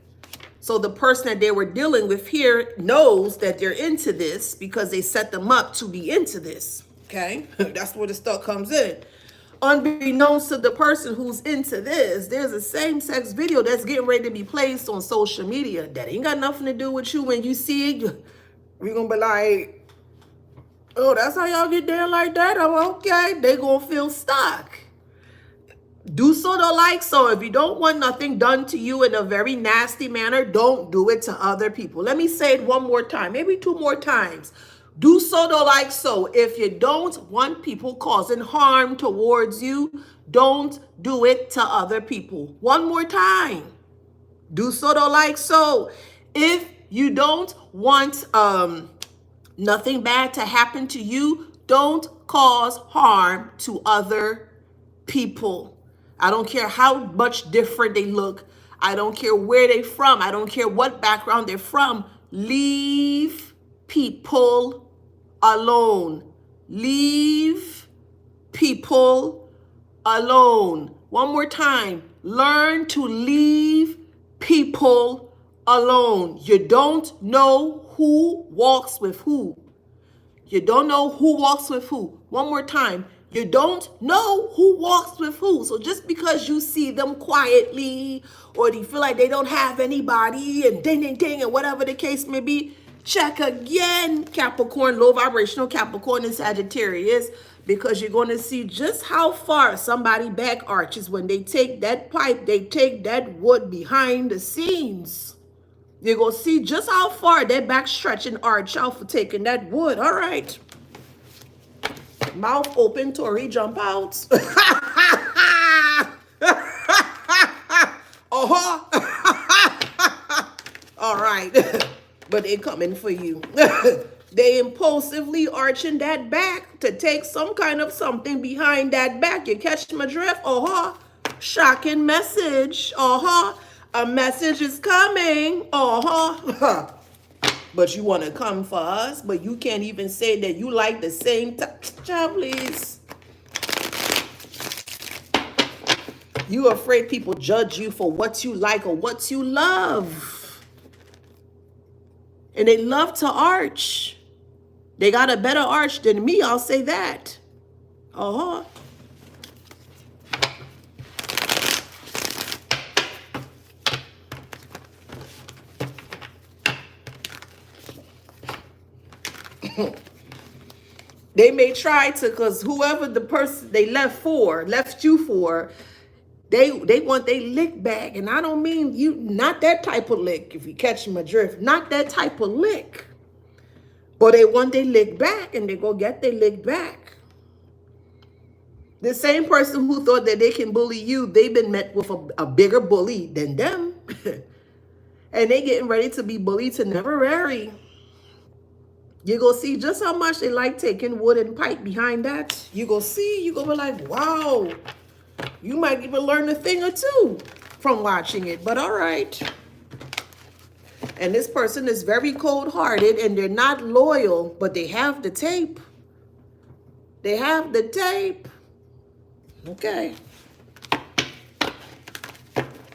S1: So the person that they were dealing with here knows that they're into this because they set them up to be into this. Okay? That's where the stuff comes in. Unbeknownst to the person who's into this, there's a same-sex video that's getting ready to be placed on social media that ain't got nothing to do with you. When you see it, we're going to be like, oh, that's how y'all get down like that? Oh, okay. They going to feel stuck. Do so the like so. If you don't want nothing done to you in a very nasty manner, don't do it to other people. Let me say it one more time, maybe two more times. Do so the like so. If you don't want people causing harm towards you, don't do it to other people. One more time. Do so the like so. If you don't want nothing bad to happen to you, don't cause harm to other people. I don't care how much different they look. I don't care where they're from. I don't care what background they're from. Leave people alone. Leave people alone. One more time. Learn to leave people alone. You don't know who walks with who. You don't know who walks with who. One more time. You don't know who walks with who. So just because you see them quietly or you feel like they don't have anybody and ding, ding, ding, and whatever the case may be, check again, Capricorn, low vibrational Capricorn and Sagittarius, because you're going to see just how far somebody back arches when they take that pipe, they take that wood behind the scenes. You're going to see just how far that back stretch and arch out for taking that wood. All right. Mouth open, Tori, jump out. All right. But they're coming for you. They impulsively arching that back to take some kind of something behind that back. You catch my drift? Shocking message. A message is coming. But you want to come for us, but you can't even say that you like the same child, please. You afraid people judge you for what you like or what you love. And they love to arch. They got a better arch than me, I'll say that. Uh-huh. They may try to, because whoever the person they left you for, they want they lick back. And I don't mean you, not that type of lick, if you catch my drift, not that type of lick. But they want they lick back, and they go get they lick back. The same person who thought that they can bully you, they've been met with a bigger bully than them. And they getting ready to be bullied to never marry. You go see just how much they like taking wood and pipe behind that. You go see, you go be like, wow. You might even learn a thing or two from watching it, but all right. And this person is very cold-hearted, and they're not loyal, but they have the tape. They have the tape. Okay.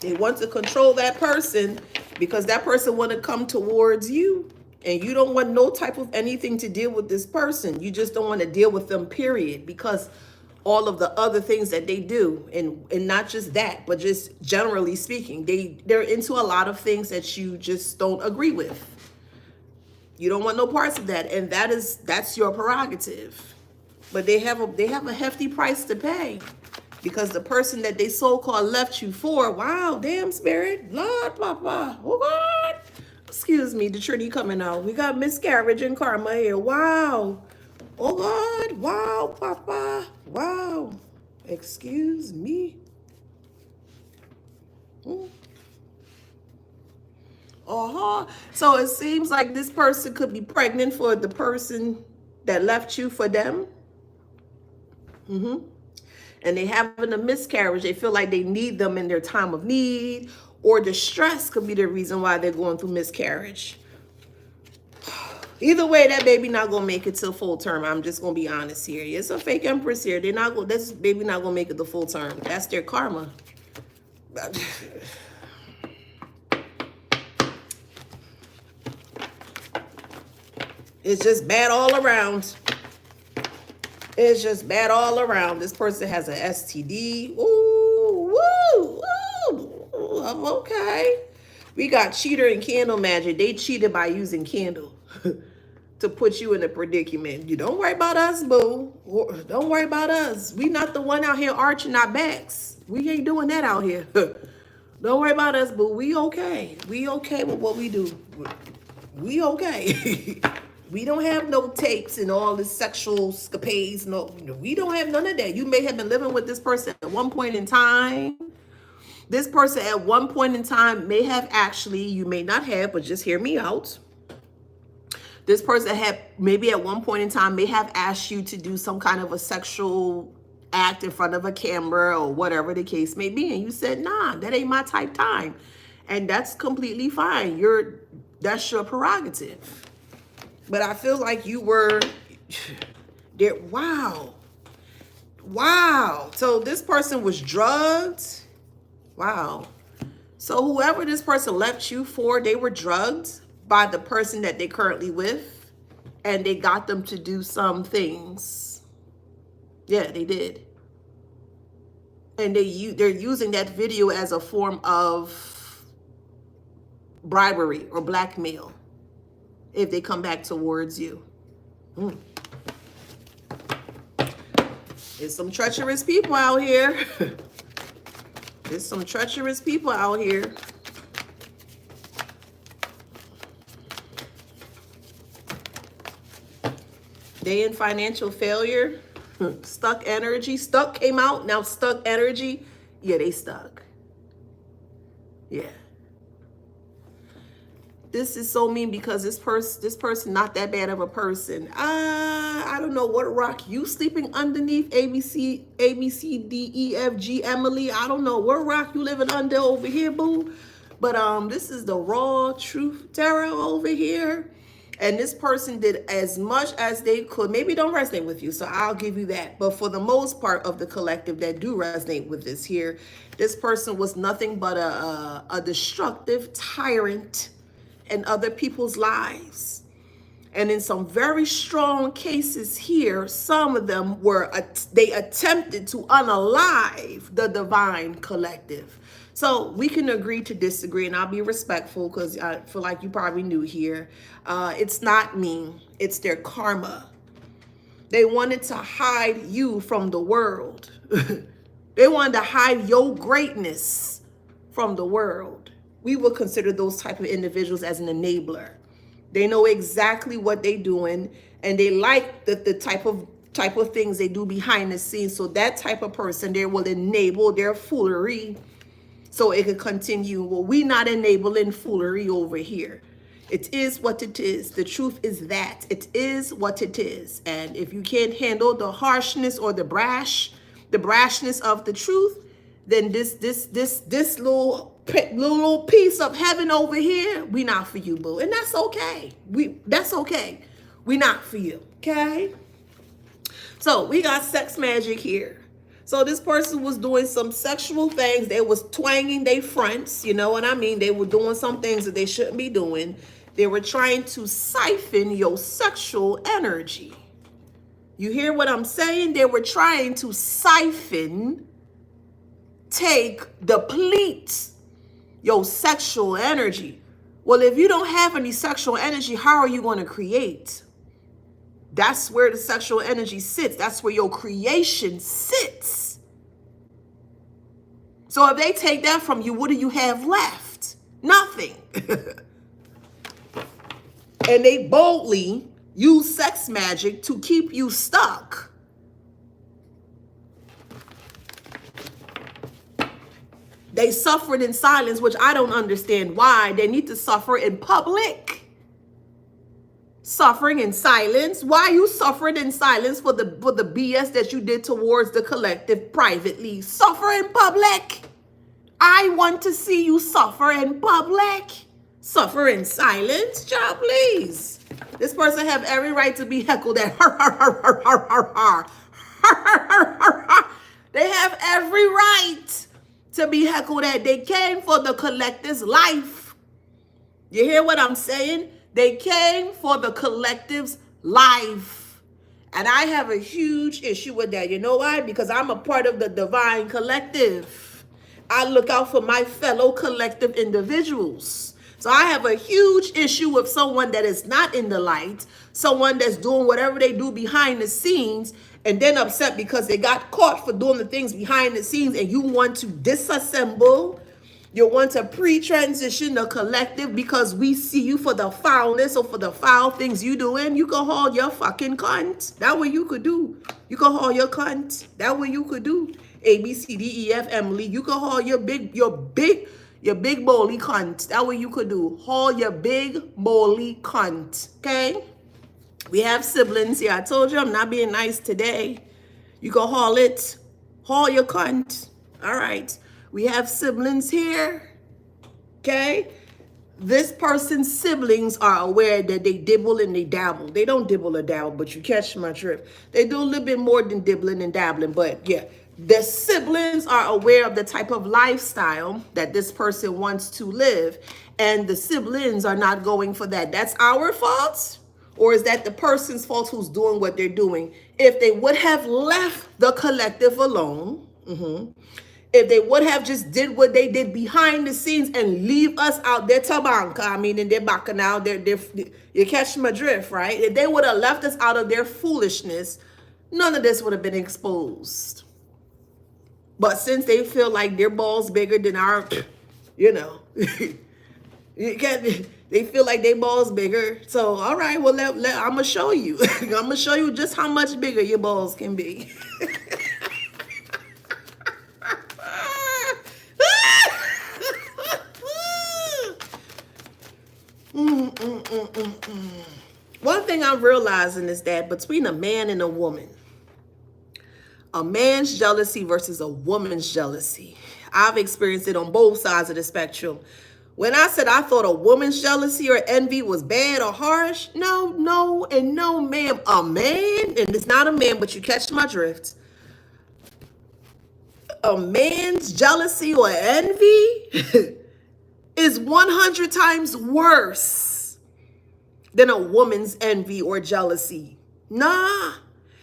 S1: They want to control that person because that person want to come towards you. And you don't want no type of anything to deal with this person. You just don't want to deal with them, period. Because all of the other things that they do, and not just that, but just generally speaking, they're into a lot of things that you just don't agree with. You don't want no parts of that, and that's your prerogative. But they have a hefty price to pay, because the person that they so-called left you for, wow, damn spirit, Lord, Papa, oh God. Excuse me, the Trinity coming out. We got miscarriage and karma here. Wow. Oh, God. Wow, Papa. Wow. Excuse me. Uh-huh. So it seems like this person could be pregnant for the person that left you for them. And they having a miscarriage. They feel like they need them in their time of need. Or distress could be the reason why they're going through miscarriage. Either way, that baby not gonna make it till full term. I'm just gonna be honest here. It's a fake empress here. They're not gonna. This baby not gonna make it the full term. That's their karma. It's just bad all around. It's just bad all around. This person has an STD. Ooh, woo, woo. I'm okay. We got cheater and candle magic. They cheated by using candle to put you in a predicament. You don't worry about us, boo. Don't worry about us. We not the one out here arching our backs. We ain't doing that out here. Don't worry about us, boo. We okay. We okay with what we do. We okay. We don't have no tapes and all this sexual escapades. No, we don't have none of that. You may have been living with this person at one point in time. This person at one point in time may have actually, you may not have, but just hear me out. This person had maybe at one point in time may have asked you to do some kind of a sexual act in front of a camera or whatever the case may be. And you said, nah, that ain't my type time. And that's completely fine. That's your prerogative. But I feel like you were there. Wow. Wow. So this person was drugged. Wow. So whoever this person left you for, they were drugged by the person that they're currently with, and they got them to do some things. Yeah, they did. And they're using that video as a form of bribery or blackmail if they come back towards you. There's some treacherous people out here. There's some treacherous people out here. They in financial failure. Stuck energy. Stuck came out. Now stuck energy. Yeah, they stuck. Yeah. This is so mean because this person not that bad of a person. I don't know what rock you sleeping underneath. ABC, D, E, F, G, Emily. I don't know what rock you living under over here, boo. But this is the raw truth tarot over here. And this person did as much as they could. Maybe don't resonate with you, so I'll give you that. But for the most part of the collective that do resonate with this here, this person was nothing but a destructive tyrant in other people's lives. And in some very strong cases here, some of them were, they attempted to unalive the divine collective. So we can agree to disagree, and I'll be respectful because I feel like you probably knew here. It's not me, it's their karma. They wanted to hide you from the world. They wanted to hide your greatness from the world. We would consider those type of individuals as an enabler. They know exactly what they're doing, and they like the type of things they do behind the scenes. So that type of person there will enable their foolery so it could continue. Well, we not enabling foolery over here. It is what it is. The truth is that it is what it is. And if you can't handle the harshness or the brashness of the truth, then this little piece of heaven over here, we not for you, boo. And that's okay. That's okay. We not for you. Okay. So we got sex magic here. So this person was doing some sexual things. They was twanging their fronts. You know what I mean? They were doing some things that they shouldn't be doing. They were trying to siphon your sexual energy. You hear what I'm saying? They were trying to siphon, deplete your sexual energy. Well, if you don't have any sexual energy, how are you going to create? That's where the sexual energy sits. That's where your creation sits. So if they take that from you, what do you have left? Nothing. And they boldly use sex magic to keep you stuck. They suffered in silence, which I don't understand why. They need to suffer in public. Suffering in silence. Why you suffering in silence for the BS that you did towards the collective privately? Suffer in public. I want to see you suffer in public. Suffer in silence, child, please. This person have every right to be heckled at. They have every right to be heckled at. They came for the collective's life. You hear what I'm saying? They came for the collective's life. And I have a huge issue with that. You know why? Because I'm a part of the divine collective. I look out for my fellow collective individuals. So I have a huge issue with someone that is not in the light, someone that's doing whatever they do behind the scenes, and then upset because they got caught for doing the things behind the scenes, and you want to disassemble. You want to pre-transition the collective because we see you for the foulness or for the foul things you doing. You can haul your fucking cunt. That what you could do. You can haul your cunt. That what you could do. A, B, C, D, E, F, Emily. You can haul your big bowly cunt. That what you could do. Haul your big bowly cunt. Okay? We have siblings here. I told you I'm not being nice today. You can haul it. Haul your cunt. All right. We have siblings here, okay? This person's siblings are aware that they dibble and they dabble. They don't dibble or dabble, but you catch my drift. They do a little bit more than dibbling and dabbling, but yeah. The siblings are aware of the type of lifestyle that this person wants to live, and the siblings are not going for that. That's our fault? Or is that the person's fault who's doing what they're doing? If they would have left the collective alone, if they would have just did what they did behind the scenes and leave us out there tabanka, I mean, in their bacchanal, you catch my drift, right? If they would have left us out of their foolishness, none of this would have been exposed. But since they feel like their balls bigger than our, you know, they feel like their balls bigger. So, all right, well, I'm going to show you. I'm going to show you just how much bigger your balls can be. One thing I'm realizing is that between a man and a woman, a man's jealousy versus a woman's jealousy, I've experienced it on both sides of the spectrum. When I said I thought a woman's jealousy or envy was bad or harsh, no, and no, ma'am. A man, and it's not a man, but you catch my drift. A man's jealousy or envy is 100 times worse. than a woman's envy or jealousy. Nah.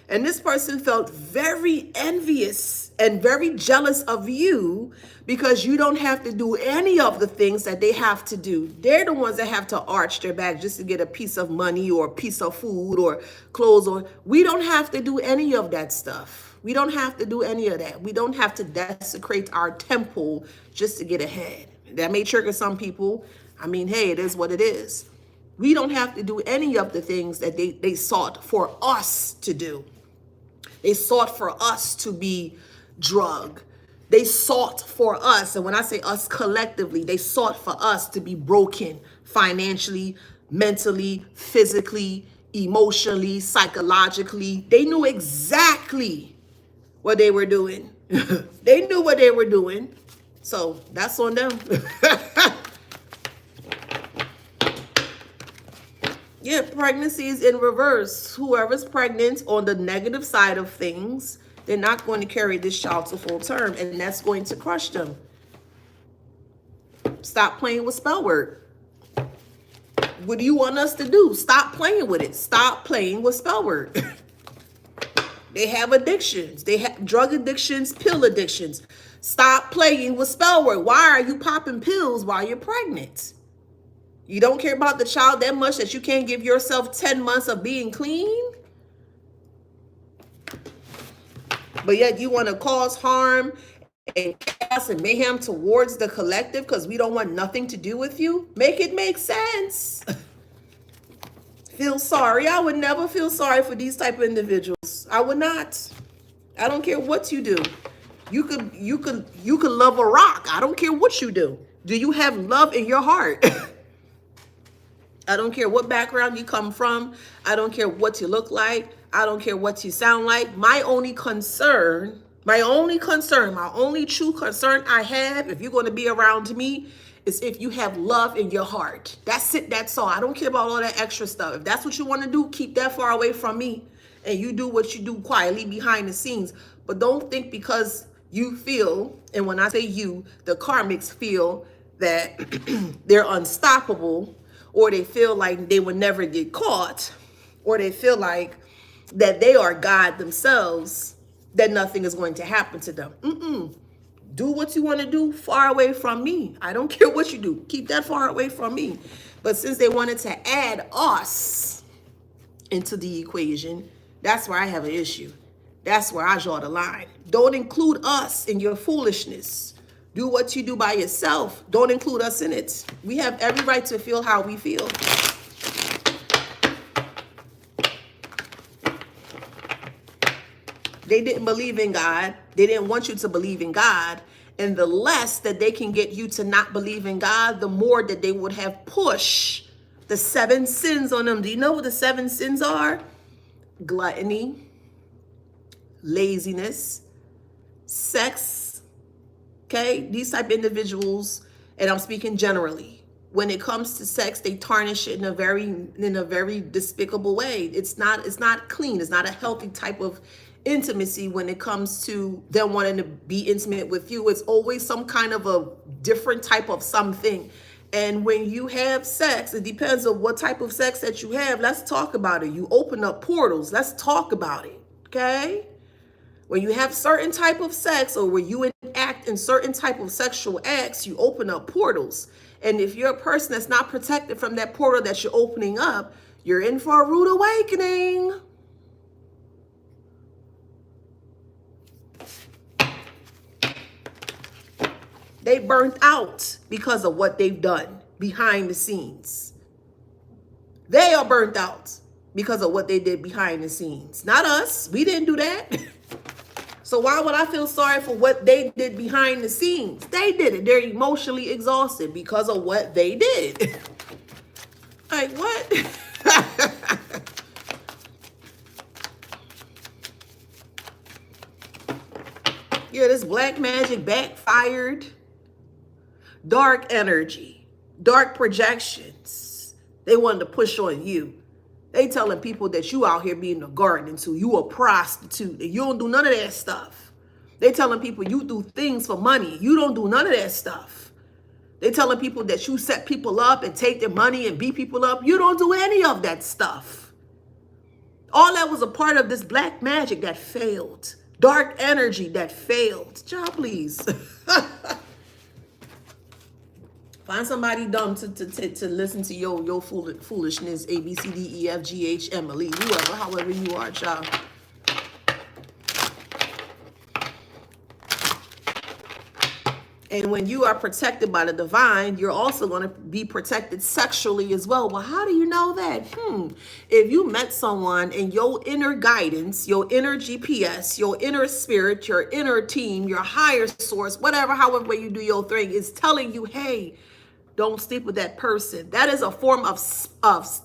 S1: And this person felt very envious and very jealous of you because you don't have to do any of the things that they have to do. They're the ones that have to arch their back just to get a piece of money or a piece of food or clothes. Or we don't have to do any of that stuff. We don't have to do any of that. We don't have to desecrate our temple just to get ahead. That may trigger some people. I mean, hey, it is what it is. We don't have to do any of the things that they sought for us to do. They sought for us to be drugged. They sought for us, and when I say us collectively, they sought for us to be broken financially, mentally, physically, emotionally, psychologically. They knew exactly what they were doing. They knew what they were doing. So that's on them. Yeah, pregnancy is in reverse. Whoever's pregnant on the negative side of things, they're not going to carry this child to full term, and that's going to crush them. Stop playing with spell work. What do you want us to do? Stop playing with it. Stop playing with spell work. They have addictions. They have drug addictions, pill addictions. Stop playing with spell work. Why are you popping pills while you're pregnant? You don't care about the child that much that you can't give yourself 10 months of being clean? But yet you want to cause harm and chaos and mayhem towards the collective because we don't want nothing to do with you? Make it make sense. Feel sorry. I would never feel sorry for these type of individuals. I would not. I don't care what you do. You could love a rock. I don't care what you do. Do you have love in your heart? I don't care what background you come from. I don't care what you look like. I don't care what you sound like. My only true concern I have, if you're going to be around me, is if you have love in your heart. That's it. That's all. I don't care about all that extra stuff. If that's what you want to do, keep that far away from me. And you do what you do quietly behind the scenes. But don't think because you feel, and when I say you, the karmics feel that they're unstoppable, or they feel like they would never get caught, or they feel like that they are God themselves, that nothing is going to happen to them. Do what you want to do far away from me. I don't care what you do. Keep that far away from me. But since they wanted to add us into the equation, that's where I have an issue. That's where I draw the line. Don't include us in your foolishness. Do what you do by yourself. Don't include us in it. We have every right to feel how we feel. They didn't believe in God. They didn't want you to believe in God. And the less that they can get you to not believe in God, the more that they would have pushed the 7 sins on them. Do you know what the 7 sins are? Gluttony, laziness, sex. Okay, these type of individuals, and I'm speaking generally, when it comes to sex, they tarnish it in a very despicable way. It's not clean. It's not a healthy type of intimacy when it comes to them wanting to be intimate with you. It's always some kind of a different type of something. And when you have sex, it depends on what type of sex that you have. Let's talk about it. You open up portals. Let's talk about it. Okay? When you have certain type of sex, or when you enact in certain type of sexual acts, you open up portals. And if you're a person that's not protected from that portal that you're opening up, you're in for a rude awakening. They burnt out because of what they've done behind the scenes. They are burnt out because of what they did behind the scenes. Not us. We didn't do that. So why would I feel sorry for what they did behind the scenes? They did it. They're emotionally exhausted because of what they did. Like, what? Yeah, this black magic backfired. Dark energy, dark projections. They wanted to push on you. They telling people that you out here being a garden too. You a prostitute and you don't do none of that stuff. They telling people you do things for money. You don't do none of that stuff. They telling people that you set people up and take their money and beat people up. You don't do any of that stuff. All that was a part of this black magic that failed. Dark energy that failed. Child, please. Find somebody dumb to listen to your foolishness. A, B, C, D, E, F, G, H, Emily, whoever, however you are, child. And when you are protected by the divine, you're also going to be protected sexually as well. Well, how do you know that? If you met someone and your inner guidance, your inner GPS, your inner spirit, your inner team, your higher source, whatever, however way you do your thing, is telling you, hey, don't sleep with that person. That is a form of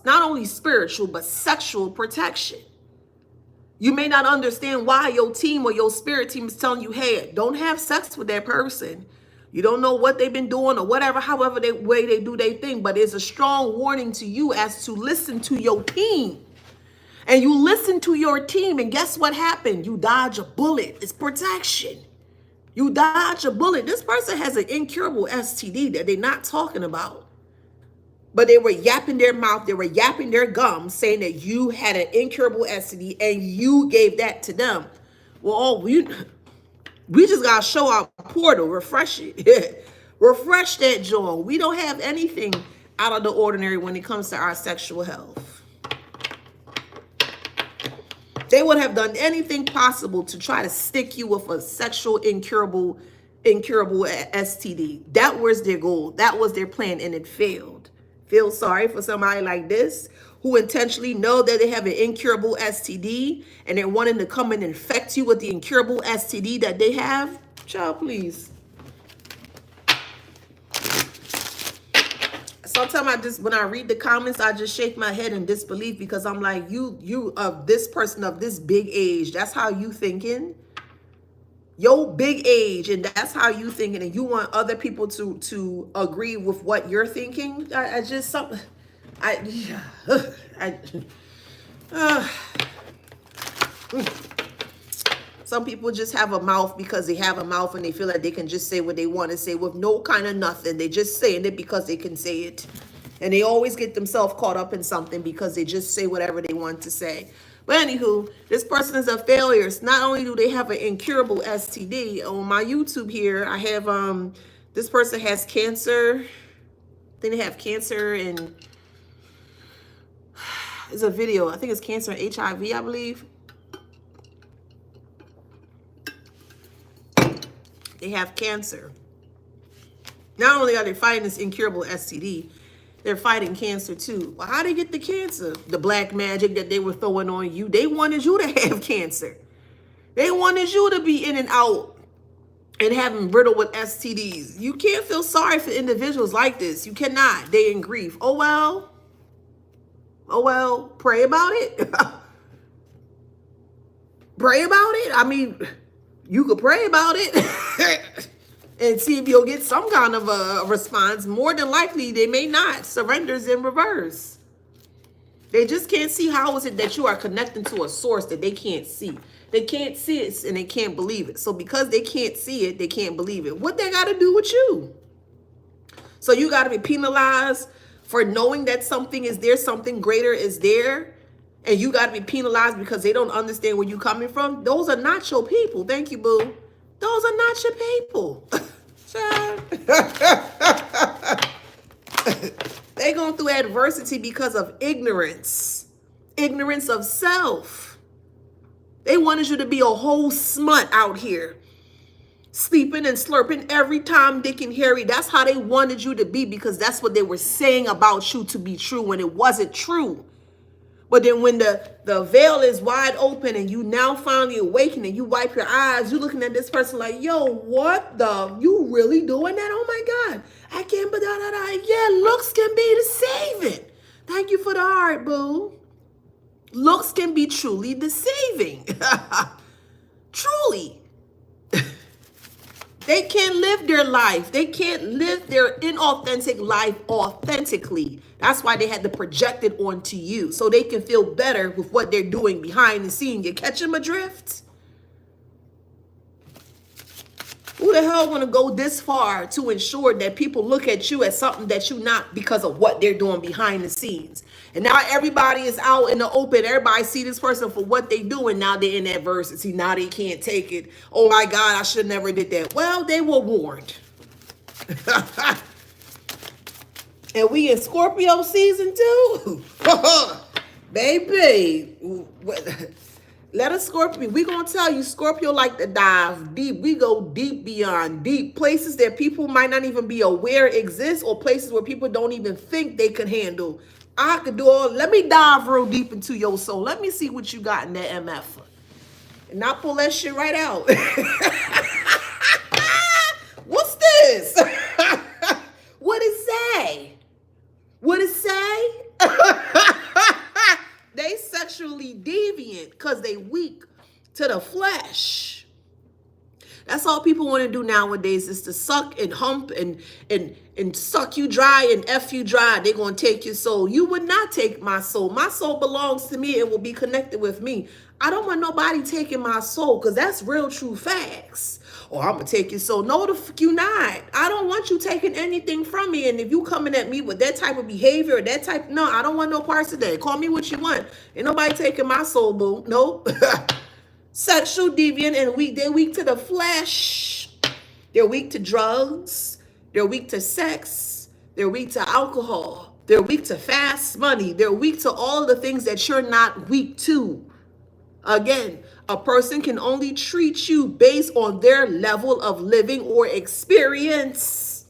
S1: not only spiritual, but sexual protection. You may not understand why your team or your spirit team is telling you, hey, don't have sex with that person. You don't know what they've been doing or whatever, however way they do their thing. But it's a strong warning to you as to listen to your team. And you listen to your team, and guess what happened? You dodge a bullet. It's protection. You dodge a bullet. This person has an incurable STD that they're not talking about. But they were yapping their mouth. They were yapping their gums, saying that you had an incurable STD and you gave that to them. Well, we just got to show our portal, refresh it. Refresh that joint. We don't have anything out of the ordinary when it comes to our sexual health. They would have done anything possible to try to stick you with a sexual incurable STD. That was their goal. That was their plan, and it failed. Feel sorry for somebody like this who intentionally know that they have an incurable STD and they're wanting to come and infect you with the incurable STD that they have. Child, please. Sometimes when I read the comments, I just shake my head in disbelief because I'm like, you of this person of this big age, that's how you thinking? Your big age, and that's how you thinking, and you want other people to agree with what you're thinking? Some people just have a mouth because they have a mouth and they feel like they can just say what they want to say with no kind of nothing. They just saying it because they can say it. And they always get themselves caught up in something because they just say whatever they want to say. But anywho, this person is a failure. Not only do they have an incurable STD, on my YouTube here, I have, this person has cancer. I think they have cancer and it's a video. I think it's cancer and HIV, I believe. They have cancer. Not only are they fighting this incurable STD, they're fighting cancer too. Well, how they get the cancer? The black magic that they were throwing on you. They wanted you to have cancer. They wanted you to be in and out and having riddled with STDs. You can't feel sorry for individuals like this. You cannot. They in grief. Oh, well. Oh, well. Pray about it. Pray about it. I mean, you could pray about it. And see if you'll get some kind of a response. More than likely, they may not. Surrenders in reverse. They just can't see how is it that you are connecting to a source that they can't see. They can't see it and they can't believe it. So because they can't see it, they can't believe it. What they got to do with you? So you got to be penalized for knowing that something is there, something greater is there. And you got to be penalized because they don't understand where you're coming from. Those are not your people. Thank you, boo. Those are not your people. They're going through adversity because of ignorance. Ignorance of self. They wanted you to be a whole smut out here. Sleeping and slurping every time Dick and Harry. That's how they wanted you to be because that's what they were saying about you to be true when it wasn't true. But then when the veil is wide open and you now finally awaken and you wipe your eyes, you're looking at this person like, yo, what the? You really doing that? Oh, my God. I can't, but yeah, looks can be deceiving. Thank you for the heart, boo. Looks can be truly deceiving. Truly. They can't live their life. They can't live their inauthentic life authentically. That's why they had to project it onto you so they can feel better with what they're doing behind the scene. You catching my drift? Ooh, who the hell want to go this far to ensure that people look at you as something that you're not because of what they're doing behind the scenes? And now everybody is out in the open. Everybody see this person for what they do, and now they're in adversity. Now they can't take it. Oh my God, I should never did that. Well, they were warned. And we in Scorpio season 2. Baby. Let us Scorpio. We gonna tell you, Scorpio like to dive deep. We go deep beyond deep. Places that people might not even be aware exist, or places where people don't even think they could handle. I could do all. Let me dive real deep into your soul. Let me see what you got in that MF. And I pull that shit right out. What's this? What it say? What it say? They sexually deviant because they weak to the flesh. That's all people want to do nowadays, is to suck and hump and suck you dry and F you dry. They're going to take your soul. You would not take my soul. My soul belongs to me and will be connected with me. I don't want nobody taking my soul, because that's real true facts. Or I'm going to take your soul. No, the fuck you not. I don't want you taking anything from me. And if you coming at me with that type of behavior or that type, no, I don't want no parts of that. Call me what you want. Ain't nobody taking my soul, boo. Nope. Sexual deviant and weak. They're weak to the flesh. They're weak to drugs. They're weak to sex. They're weak to alcohol. They're weak to fast money. They're weak to all the things that you're not weak to. Again, a person can only treat you based on their level of living or experience.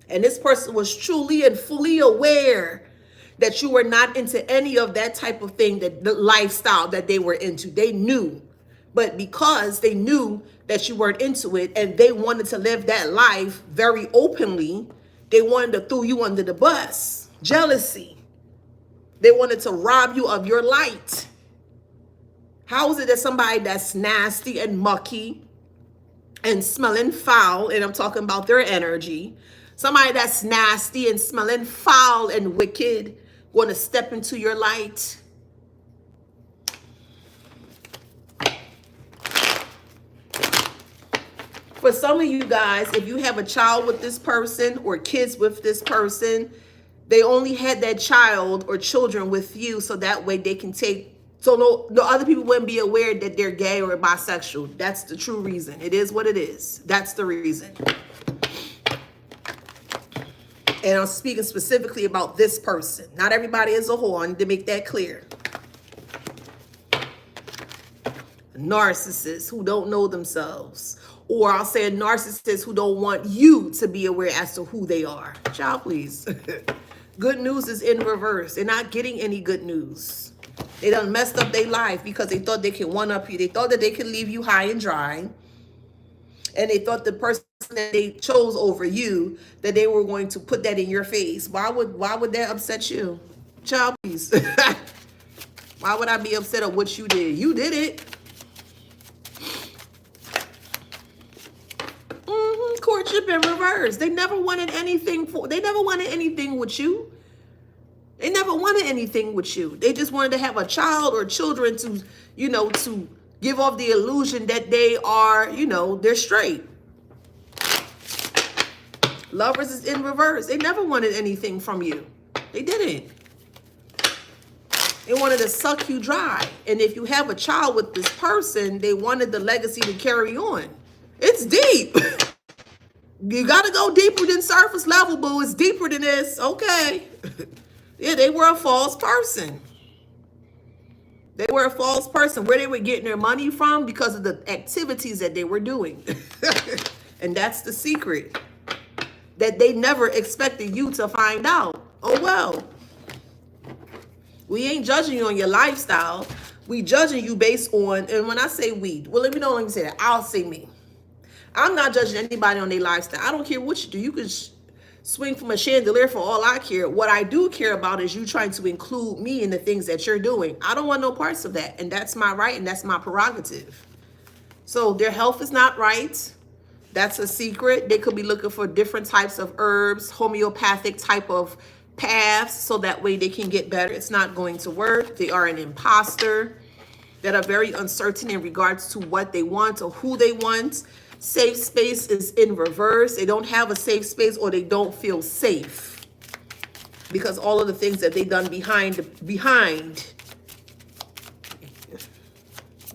S1: And this person was truly and fully aware that you were not into any of that type of thing, that the lifestyle that they were into. They knew. But because they knew that you weren't into it and they wanted to live that life very openly, they wanted to throw you under the bus. Jealousy. They wanted to rob you of your light. How is it that somebody that's nasty and mucky and smelling foul, and I'm talking about their energy, somebody that's nasty and smelling foul and wicked, going to step into your light? For some of you guys, if you have a child with this person or kids with this person, they only had that child or children with you so that way they can take. So no other people wouldn't be aware that they're gay or bisexual. That's the true reason. It is what it is. That's the reason. And I'm speaking specifically about this person. Not everybody is a whore. I need to make that clear. Narcissists who don't know themselves. Or I'll say a narcissist who don't want you to be aware as to who they are. Child, please. Good news is in reverse. They're not getting any good news. They done messed up their life because they thought they could one-up you. They thought that they could leave you high and dry. And they thought the person that they chose over you, that they were going to put that in your face. Why would that upset you? Child, please. Why would I be upset at what you did? You did it. Courtship in reverse. They never wanted anything with you. They never wanted anything with you. They just wanted to have a child or children to, to give off the illusion that they are, they're straight. Lovers is in reverse. They never wanted anything from you. They didn't. They wanted to suck you dry. And if you have a child with this person, they wanted the legacy to carry on. It's deep. You got to go deeper than surface level, boo. It's deeper than this. Okay. Yeah, they were a false person. They were a false person. Where they were getting their money from? Because of the activities that they were doing. And that's the secret. That they never expected you to find out. Oh, well. We ain't judging you on your lifestyle. We judging you based on, and when I say we, well, let me say that. I'll say me. I'm not judging anybody on their lifestyle. I don't care what you do. You can swing from a chandelier for all I care. What I do care about is you trying to include me in the things that you're doing. I don't want no parts of that. And that's my right and that's my prerogative. So their health is not right. That's a secret. They could be looking for different types of herbs, homeopathic type of paths, so that way they can get better. It's not going to work. They are an imposter that are very uncertain in regards to what they want or who they want. Safe space is in reverse. They don't have a safe space, or they don't feel safe because all of the things that they done behind.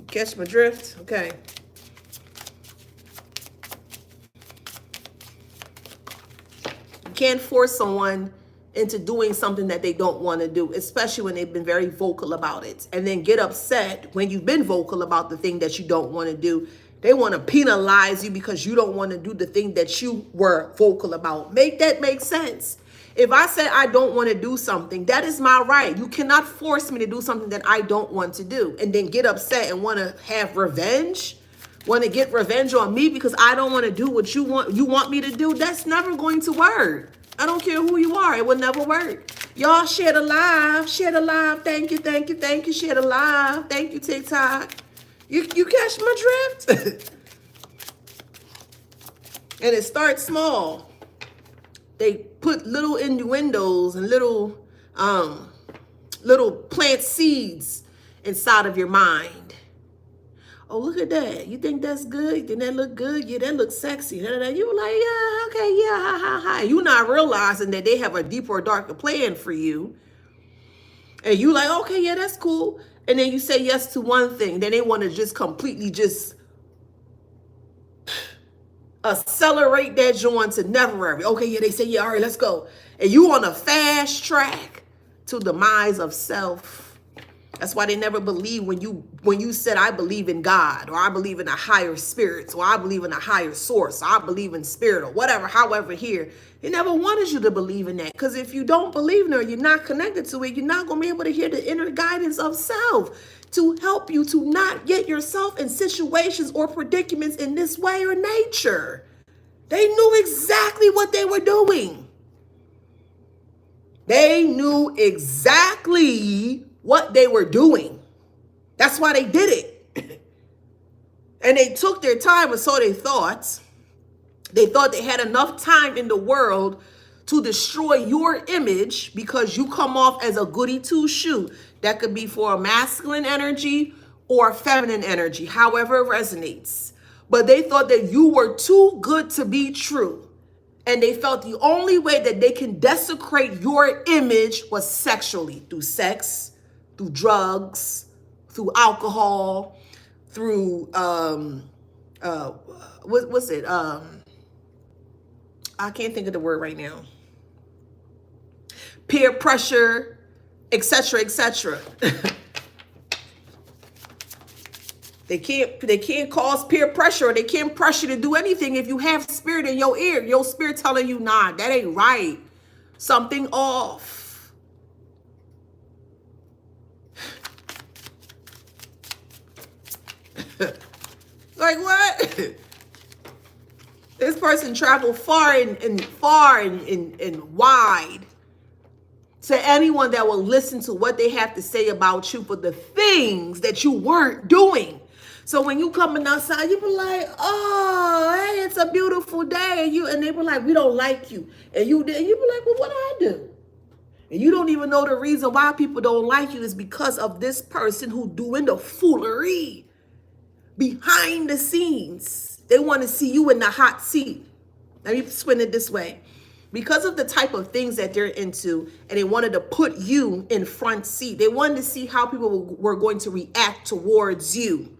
S1: Catch my drift? Okay. You can't force someone into doing something that they don't want to do, especially when they've been very vocal about it, and then get upset when you've been vocal about the thing that you don't want to do. They want to penalize you because you don't want to do the thing that you were vocal about. Make that make sense. If I say I don't want to do something, that is my right. You cannot force me to do something that I don't want to do and then get upset and want to have revenge, want to get revenge on me because I don't want to do what you want me to do. That's never going to work. I don't care who you are. It will never work. Y'all share the live. Share the live. Thank you. Thank you. Thank you. Share the live. Thank you, TikTok. You catch my drift? And it starts small. They put little innuendos and little plant seeds inside of your mind. Oh, look at that. You think that's good? You think that look good? Yeah, that looks sexy. You were like, yeah, okay, yeah, ha, ha, ha. You're not realizing that they have a deeper or darker plan for you. And you like, okay, yeah, that's cool. And then you say yes to one thing. Then they want to just completely just accelerate that joint to never. Okay, yeah, they say, yeah, all right, let's go. And you on a fast track to demise of self. That's why they never believe when you said, I believe in God, or I believe in a higher spirit, or I believe in a higher source, or I believe in spirit, or whatever, however here. They never wanted you to believe in that. Because if you don't believe in it, or you're not connected to it, you're not going to be able to hear the inner guidance of self to help you to not get yourself in situations or predicaments in this way or nature. They knew exactly what they were doing. They knew exactly what they were doing. That's why they did it. And they took their time, or so they thought. They thought they had enough time in the world to destroy your image because you come off as a goody two-shoe. That could be for a masculine energy or a feminine energy, however it resonates. But they thought that you were too good to be true. And they felt the only way that they can desecrate your image was sexually, through sex, through drugs, through alcohol, through what's it? I can't think of the word right now. Peer pressure, etc., etc. They can't cause peer pressure, or they can't pressure you to do anything if you have spirit in your ear. Your spirit telling you, nah, that ain't right. Something off. Like what? This person traveled far and wide to anyone that will listen to what they have to say about you for the things that you weren't doing. So when you coming outside, you be like, oh, hey, it's a beautiful day. And they were like, we don't like you. And you be like, well, what did I do? And you don't even know the reason why people don't like you is because of this person who doing the foolery behind the scenes. They want to see you in the hot seat. Let me spin it this way. Because of the type of things that they're into, and they wanted to put you in front seat. They wanted to see how people were going to react towards you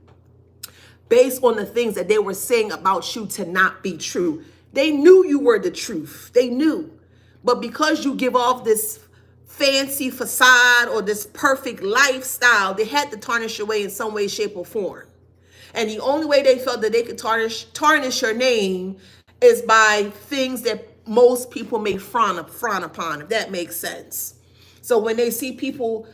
S1: based on the things that they were saying about you to not be true. They knew you were the truth. They knew. But because you give off this fancy facade or this perfect lifestyle, they had to tarnish your way in some way, shape, or form. And the only way they felt that they could tarnish your name is by things that most people may frown upon, if that makes sense. So when they see people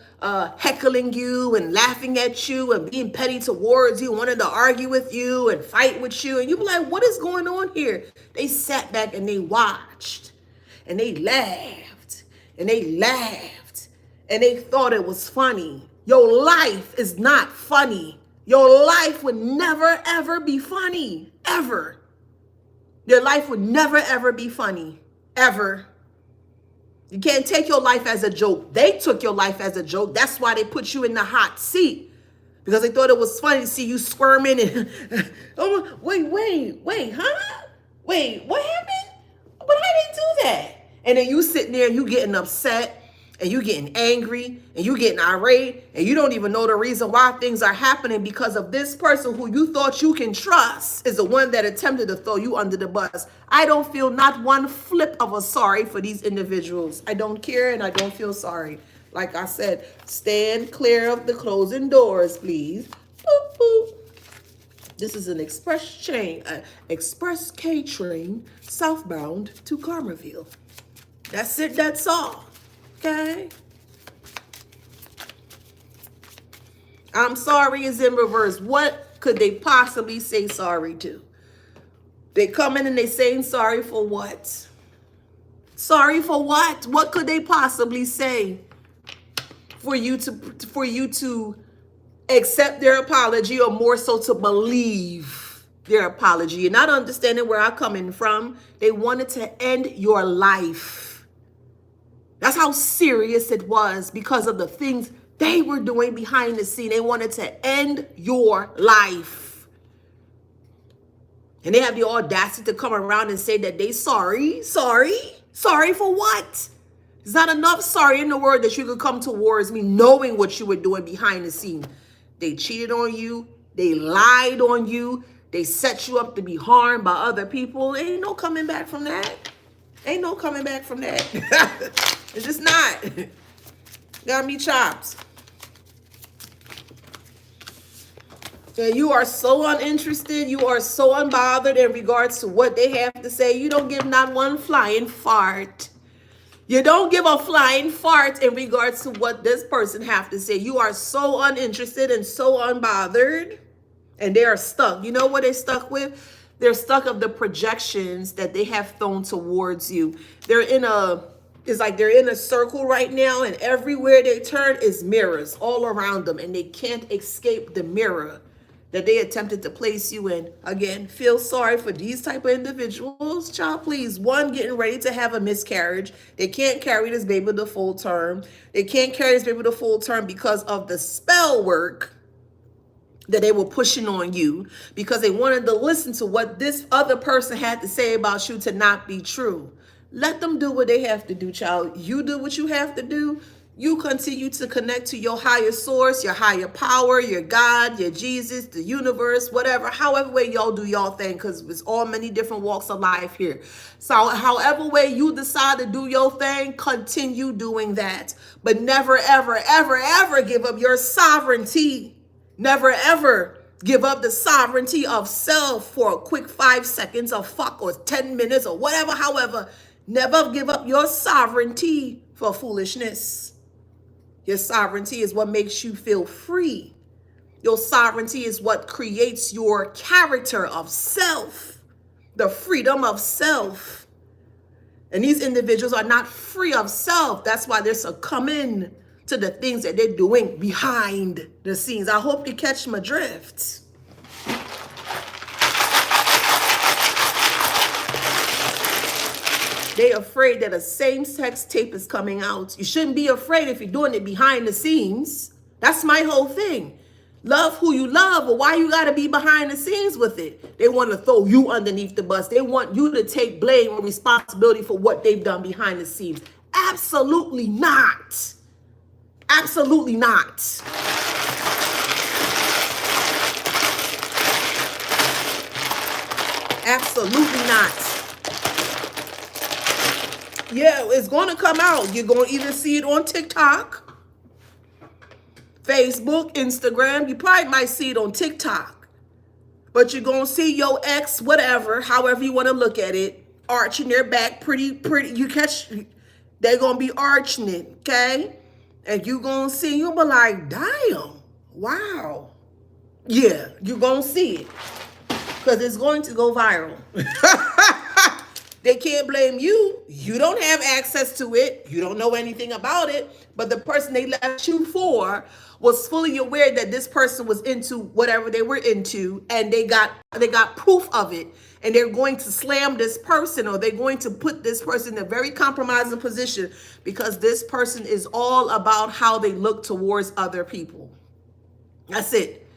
S1: heckling you and laughing at you and being petty towards you, wanting to argue with you and fight with you, and you be like, what is going on here? They sat back and they watched and they laughed and they laughed and they thought it was funny. Your life is not funny. Your life would never, ever be funny, ever. Your life would never, ever be funny, ever. You can't take your life as a joke. They took your life as a joke. That's why they put you in the hot seat. because they thought it was funny to see you squirming and, oh, wait, huh? Wait, what happened? But I didn't do that. And then you sitting there and you getting upset and you getting angry and you getting irate and you don't even know the reason why things are happening because of this person who you thought you can trust is the one that attempted to throw you under the bus. I don't feel not one flip of a sorry for these individuals. I don't care and I don't feel sorry. Like I said, stand clear of the closing doors, please. Boop, boop. This is an express K train southbound to Carmerville. That's it, that's all. Okay? I'm sorry is in reverse. What could they possibly say sorry to? They come in and they saying sorry for what? Sorry for what? What could they possibly say for you to accept their apology, or more so to believe their apology? You're not understanding where I'm coming from. They wanted to end your life. That's how serious it was because of the things they were doing behind the scene. They wanted to end your life. And they have the audacity to come around and say that they sorry. Sorry for what? There's not enough sorry in the world that you could come towards me knowing what you were doing behind the scene. They cheated on you. They lied on you. They set you up to be harmed by other people. Ain't no coming back from that. Ain't no coming back from that. It's just not. Got me chopped. And you are so uninterested. You are so unbothered in regards to what they have to say. You don't give not one flying fart. You don't give a flying fart in regards to what this person have to say. You are so uninterested and so unbothered. And they are stuck. You know what they're stuck with? They're stuck of the projections that they have thrown towards you. It's like they're in a circle right now, and everywhere they turn is mirrors all around them, and they can't escape the mirror that they attempted to place you in. Again, feel sorry for these type of individuals. Child, please. One, getting ready to have a miscarriage. They can't carry this baby the full term. They can't carry this baby the full term because of the spell work that they were pushing on you, because they wanted to listen to what this other person had to say about you to not be true. Let them do what they have to do, child. You do what you have to do. You continue to connect to your higher source, your higher power, your God, your Jesus, the universe, whatever, however way y'all do y'all thing, because it's all many different walks of life here. So however way you decide to do your thing, continue doing that. But never, ever, ever, ever give up your sovereignty. Never, ever give up the sovereignty of self for a quick 5 seconds or fuck or 10 minutes or whatever, however. Never give up your sovereignty for foolishness. Your sovereignty is what makes you feel free. Your sovereignty is what creates your character of self, the freedom of self. And these individuals are not free of self. That's why they're succumbing to the things that they're doing behind the scenes. I hope you catch my drift. They're afraid that a same-sex tape is coming out. You shouldn't be afraid if you're doing it behind the scenes. That's my whole thing. Love who you love, but why you got to be behind the scenes with it? They want to throw you underneath the bus. They want you to take blame and responsibility for what they've done behind the scenes. Absolutely not. Absolutely not. Absolutely not. Yeah, it's going to come out. You're going to either see it on TikTok, Facebook, Instagram. You probably might see it on TikTok. But you're going to see your ex, whatever, however you want to look at it, arching their back pretty. You catch, they're going to be arching it, okay? And you're going to see, you'll be like, damn, wow. Yeah, you're going to see it. Because it's going to go viral. They can't blame you. You don't have access to it. You don't know anything about it. But the person they left you for was fully aware that this person was into whatever they were into, and they got proof of it. And they're going to slam this person, or they're going to put this person in a very compromising position, because this person is all about how they look towards other people. That's it.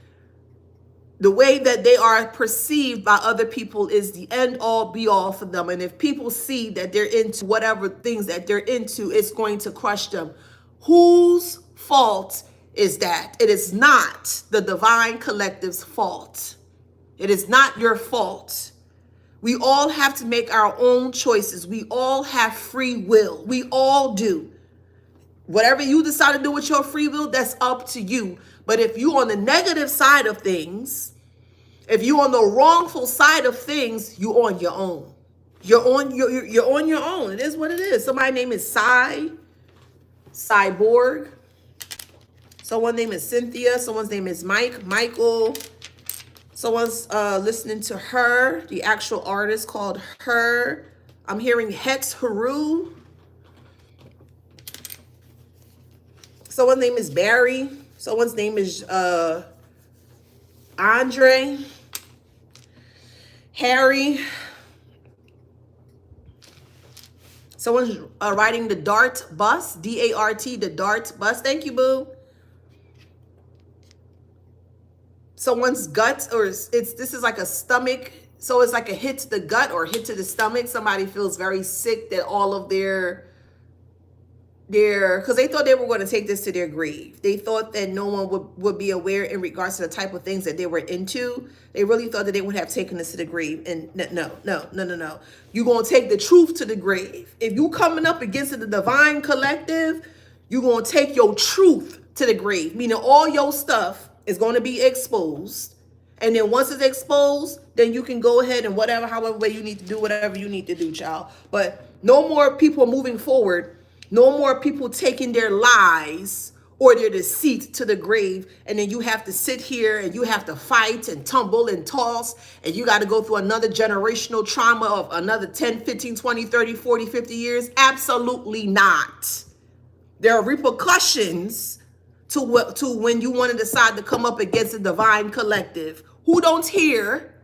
S1: The way that they are perceived by other people is the end all be all for them. And if people see that they're into whatever things that they're into, it's going to crush them. Whose fault is that? It is not the divine collective's fault. It is not your fault. We all have to make our own choices. We all have free will. We all do. Whatever you decide to do with your free will, that's up to you. But if you're on the negative side of things, if you're on the wrongful side of things, you're on your own. You're on your own. It is what it is. Somebody's name is Cyborg. Someone's name is Cynthia. Someone's name is Michael. Someone's listening to Her, the actual artist called Her. I'm hearing Hex Haru. Someone's name is Barry. Someone's name is Andre. Harry. Someone's riding the DART bus. D-A-R-T, the DART bus. Thank you, boo. Someone's gut, or this is like a stomach. So it's like a hit to the gut or hit to the stomach. Somebody feels very sick that all of their because they thought they were going to take this to their grave. They thought that no one would be aware in regards to the type of things that they were into. They really thought that they would have taken this to the grave. And no. You're going to take the truth to the grave. If you coming up against the divine collective, you're going to take your truth to the grave. Meaning all your stuff is going to be exposed. And then once it's exposed, then you can go ahead and however way you need to do whatever you need to do, child. But no more people moving forward. No more people taking their lies or their deceit to the grave. And then you have to sit here and you have to fight and tumble and toss. And you got to go through another generational trauma of another 10, 15, 20, 30, 40, 50 years. Absolutely not. There are repercussions to when you want to decide to come up against the divine collective. Who don't hear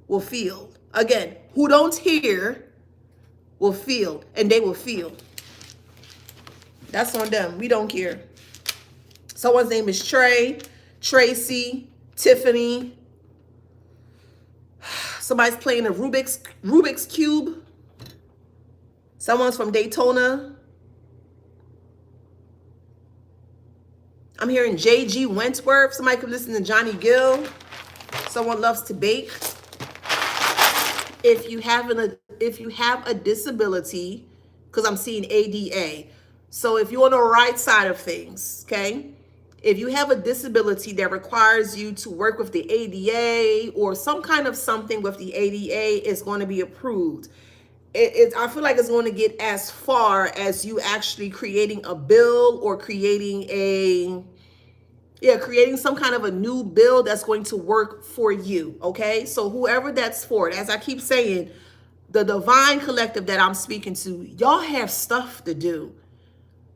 S1: will feel. Again, who don't hear will feel. And they will feel. That's on them. We don't care. Someone's name is Trey, Tracy, Tiffany. Somebody's playing a Rubik's Cube. Someone's from Daytona. I'm hearing J.G. Wentworth. Somebody could listen to Johnny Gill. Someone loves to bake. If you have a disability, because I'm seeing ADA. So if you're on the right side of things, okay? If you have a disability that requires you to work with the ADA or some kind of something with the ADA, is going to be approved. I feel like it's going to get as far as you actually creating a bill or creating some kind of a new bill that's going to work for you, okay? So whoever that's for, as I keep saying, the divine collective that I'm speaking to, y'all have stuff to do.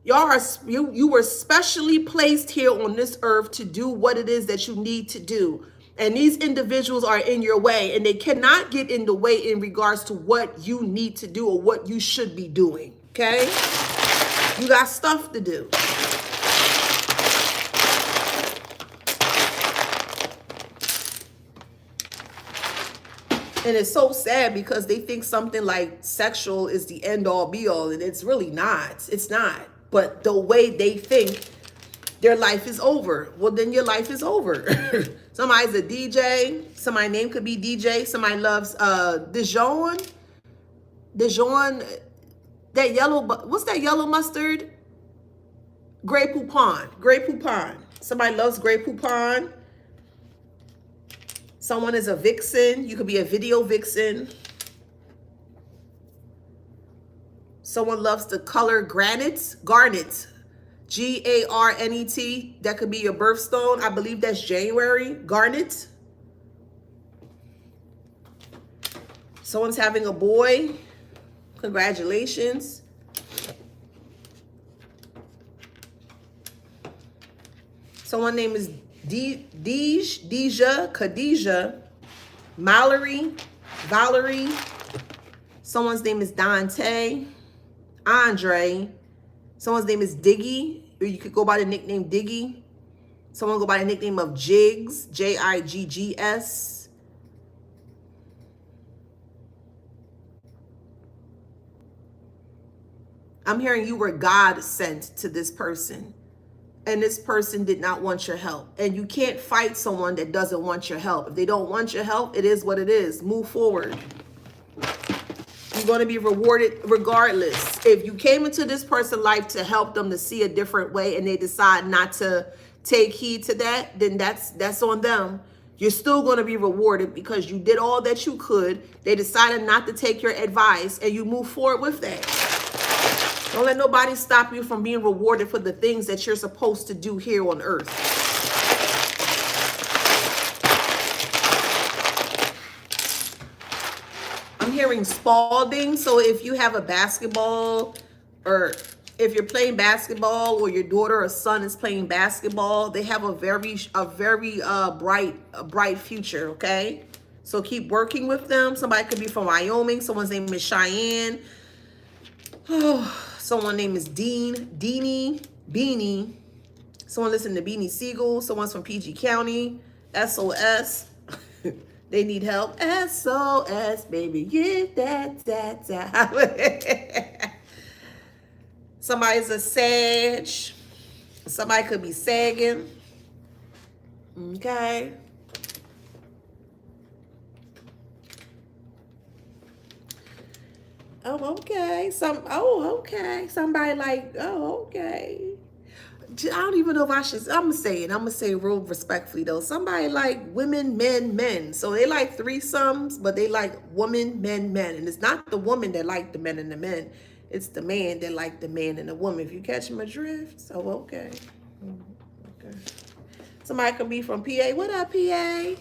S1: You were specially placed here on this earth to do what it is that you need to do. And these individuals are in your way, and they cannot get in the way in regards to what you need to do or what you should be doing, okay? You got stuff to do. And it's so sad because they think something like sexual is the end all be all, and it's really not. It's not. But the way they think, their life is over. Well, then your life is over. Somebody's a DJ. Somebody's name could be DJ. Somebody loves Dijon. That yellow, what's that yellow mustard? Grey Poupon. Somebody loves Grey Poupon. Someone is a vixen. You could be a video vixen. Someone loves the color garnet, G-A-R-N-E-T. That could be your birthstone. I believe that's January, garnet. Someone's having a boy. Congratulations. Someone's name is Khadijah, Mallory, Valerie. Someone's name is Dante, Andre. Someone's name is Diggy, or you could go by the nickname Diggy. Someone go by the nickname of Jiggs, Jiggs. I'm hearing you were God sent to this person, and this person did not want your help. And you can't fight someone that doesn't want your help. If they don't want your help, it is what it is. Move forward. You're going to be rewarded regardless. If you came into this person's life to help them to see a different way and they decide not to take heed to that, then that's on them. You're still going to be rewarded because you did all that you could. They decided not to take your advice and you move forward with that. Don't let nobody stop you from being rewarded for the things that you're supposed to do here on earth. I'm hearing Spalding. So if you have a basketball, or if you're playing basketball, or your daughter or son is playing basketball, they have a very bright future. Okay, so keep working with them. Somebody could be from Wyoming. Someone's name is Cheyenne. Oh, someone name is Beanie. Someone listen to Beanie Siegel. Someone's from PG County. SOS. They need help. SOS, baby. Get that. Somebody's a Sag. Somebody could be sagging. Okay. Oh, okay. Okay. Somebody like, okay. I don't even know if I should. I'm gonna say it real respectfully though. Somebody like women, men. So they like threesomes, but they like woman, men. And it's not the woman that like the men and the men. It's the man that like the man and the woman. If you catch my drift. So okay. Okay. Somebody could be from PA. What up, PA?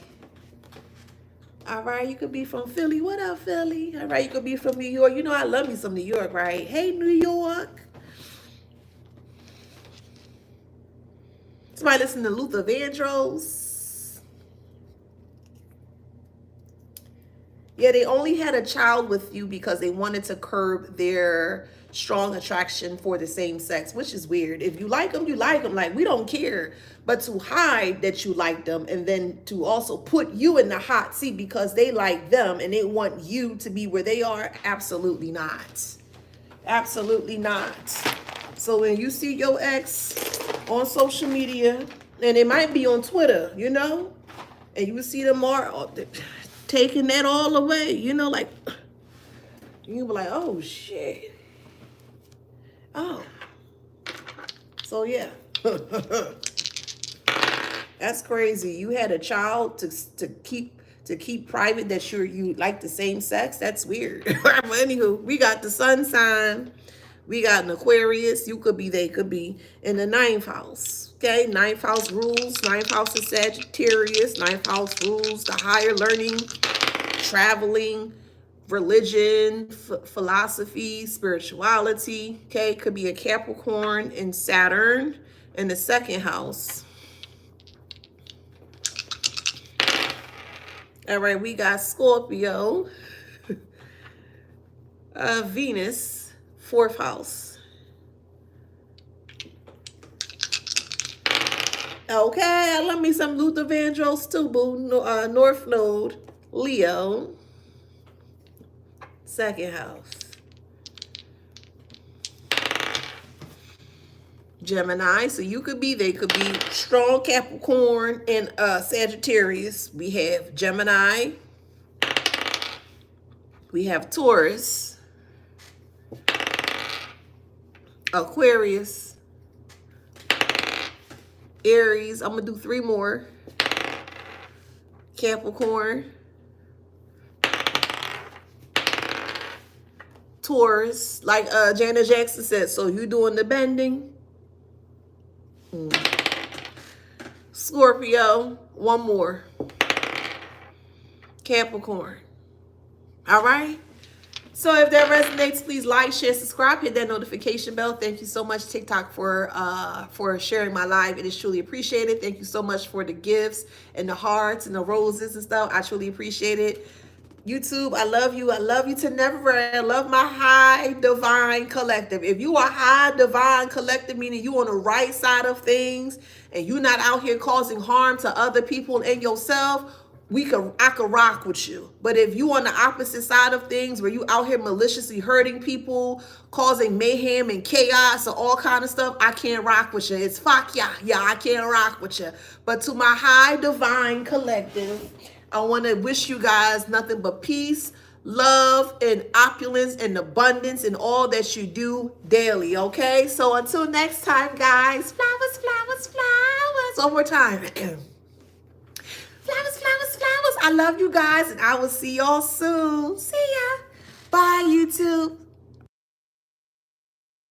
S1: All right, you could be from Philly. What up, Philly? All right, you could be from New York. You know I love me some New York, right? Hey, New York. Somebody listen to Luther Vandross. Yeah, they only had a child with you because they wanted to curb their strong attraction for the same sex, which is weird. If you like them, you like them. Like, we don't care. But to hide that you like them and then to also put you in the hot seat because they like them and they want you to be where they are, absolutely not. Absolutely not. So when you see your ex on social media, and it might be on Twitter, you know, and you see them all taking that all away, you know, like, you be like, oh shit. Oh. So yeah. That's crazy. You had a child to keep private that you like the same sex. That's weird. But anywho, we got the sun sign. We got an Aquarius. You could be, they could be in the 9th house. Okay, 9th house rules. 9th house is Sagittarius. 9th house rules the higher learning, traveling, religion, philosophy, spirituality. Okay, could be a Capricorn and Saturn in the 2nd house. All right, we got Scorpio, Venus, 4th house. Okay, I love me some Luther Vandross too, boo. North Node, Leo, 2nd house. Gemini, so you could be, they could be strong Capricorn and Sagittarius. We have Gemini. We have Taurus, Aquarius, Aries. I'm going to do 3 more. Capricorn, Taurus. Like Janet Jackson said, so you doing the bending. Scorpio, 1 more. Capricorn. All right. So if that resonates, please like, share, subscribe, hit that notification bell. Thank you so much, TikTok, for sharing my live. It is truly appreciated. Thank you so much for the gifts and the hearts and the roses and stuff. I truly appreciate it. YouTube, I love you. I love you to never end. I love my high divine collective. If you are high divine collective, meaning you on the right side of things and you're not out here causing harm to other people and yourself, I could rock with you. But if you on the opposite side of things where you out here maliciously hurting people, causing mayhem and chaos and all kind of stuff, I can't rock with you. It's fuck yeah. Yeah, I can't rock with you. But to my high divine collective, I want to wish you guys nothing but peace, love, and opulence and abundance in all that you do daily, okay? So until next time, guys, flowers, flowers, flowers. One more time. Flowers, flowers, flowers. I love you guys, and I will see y'all soon. See ya. Bye, YouTube.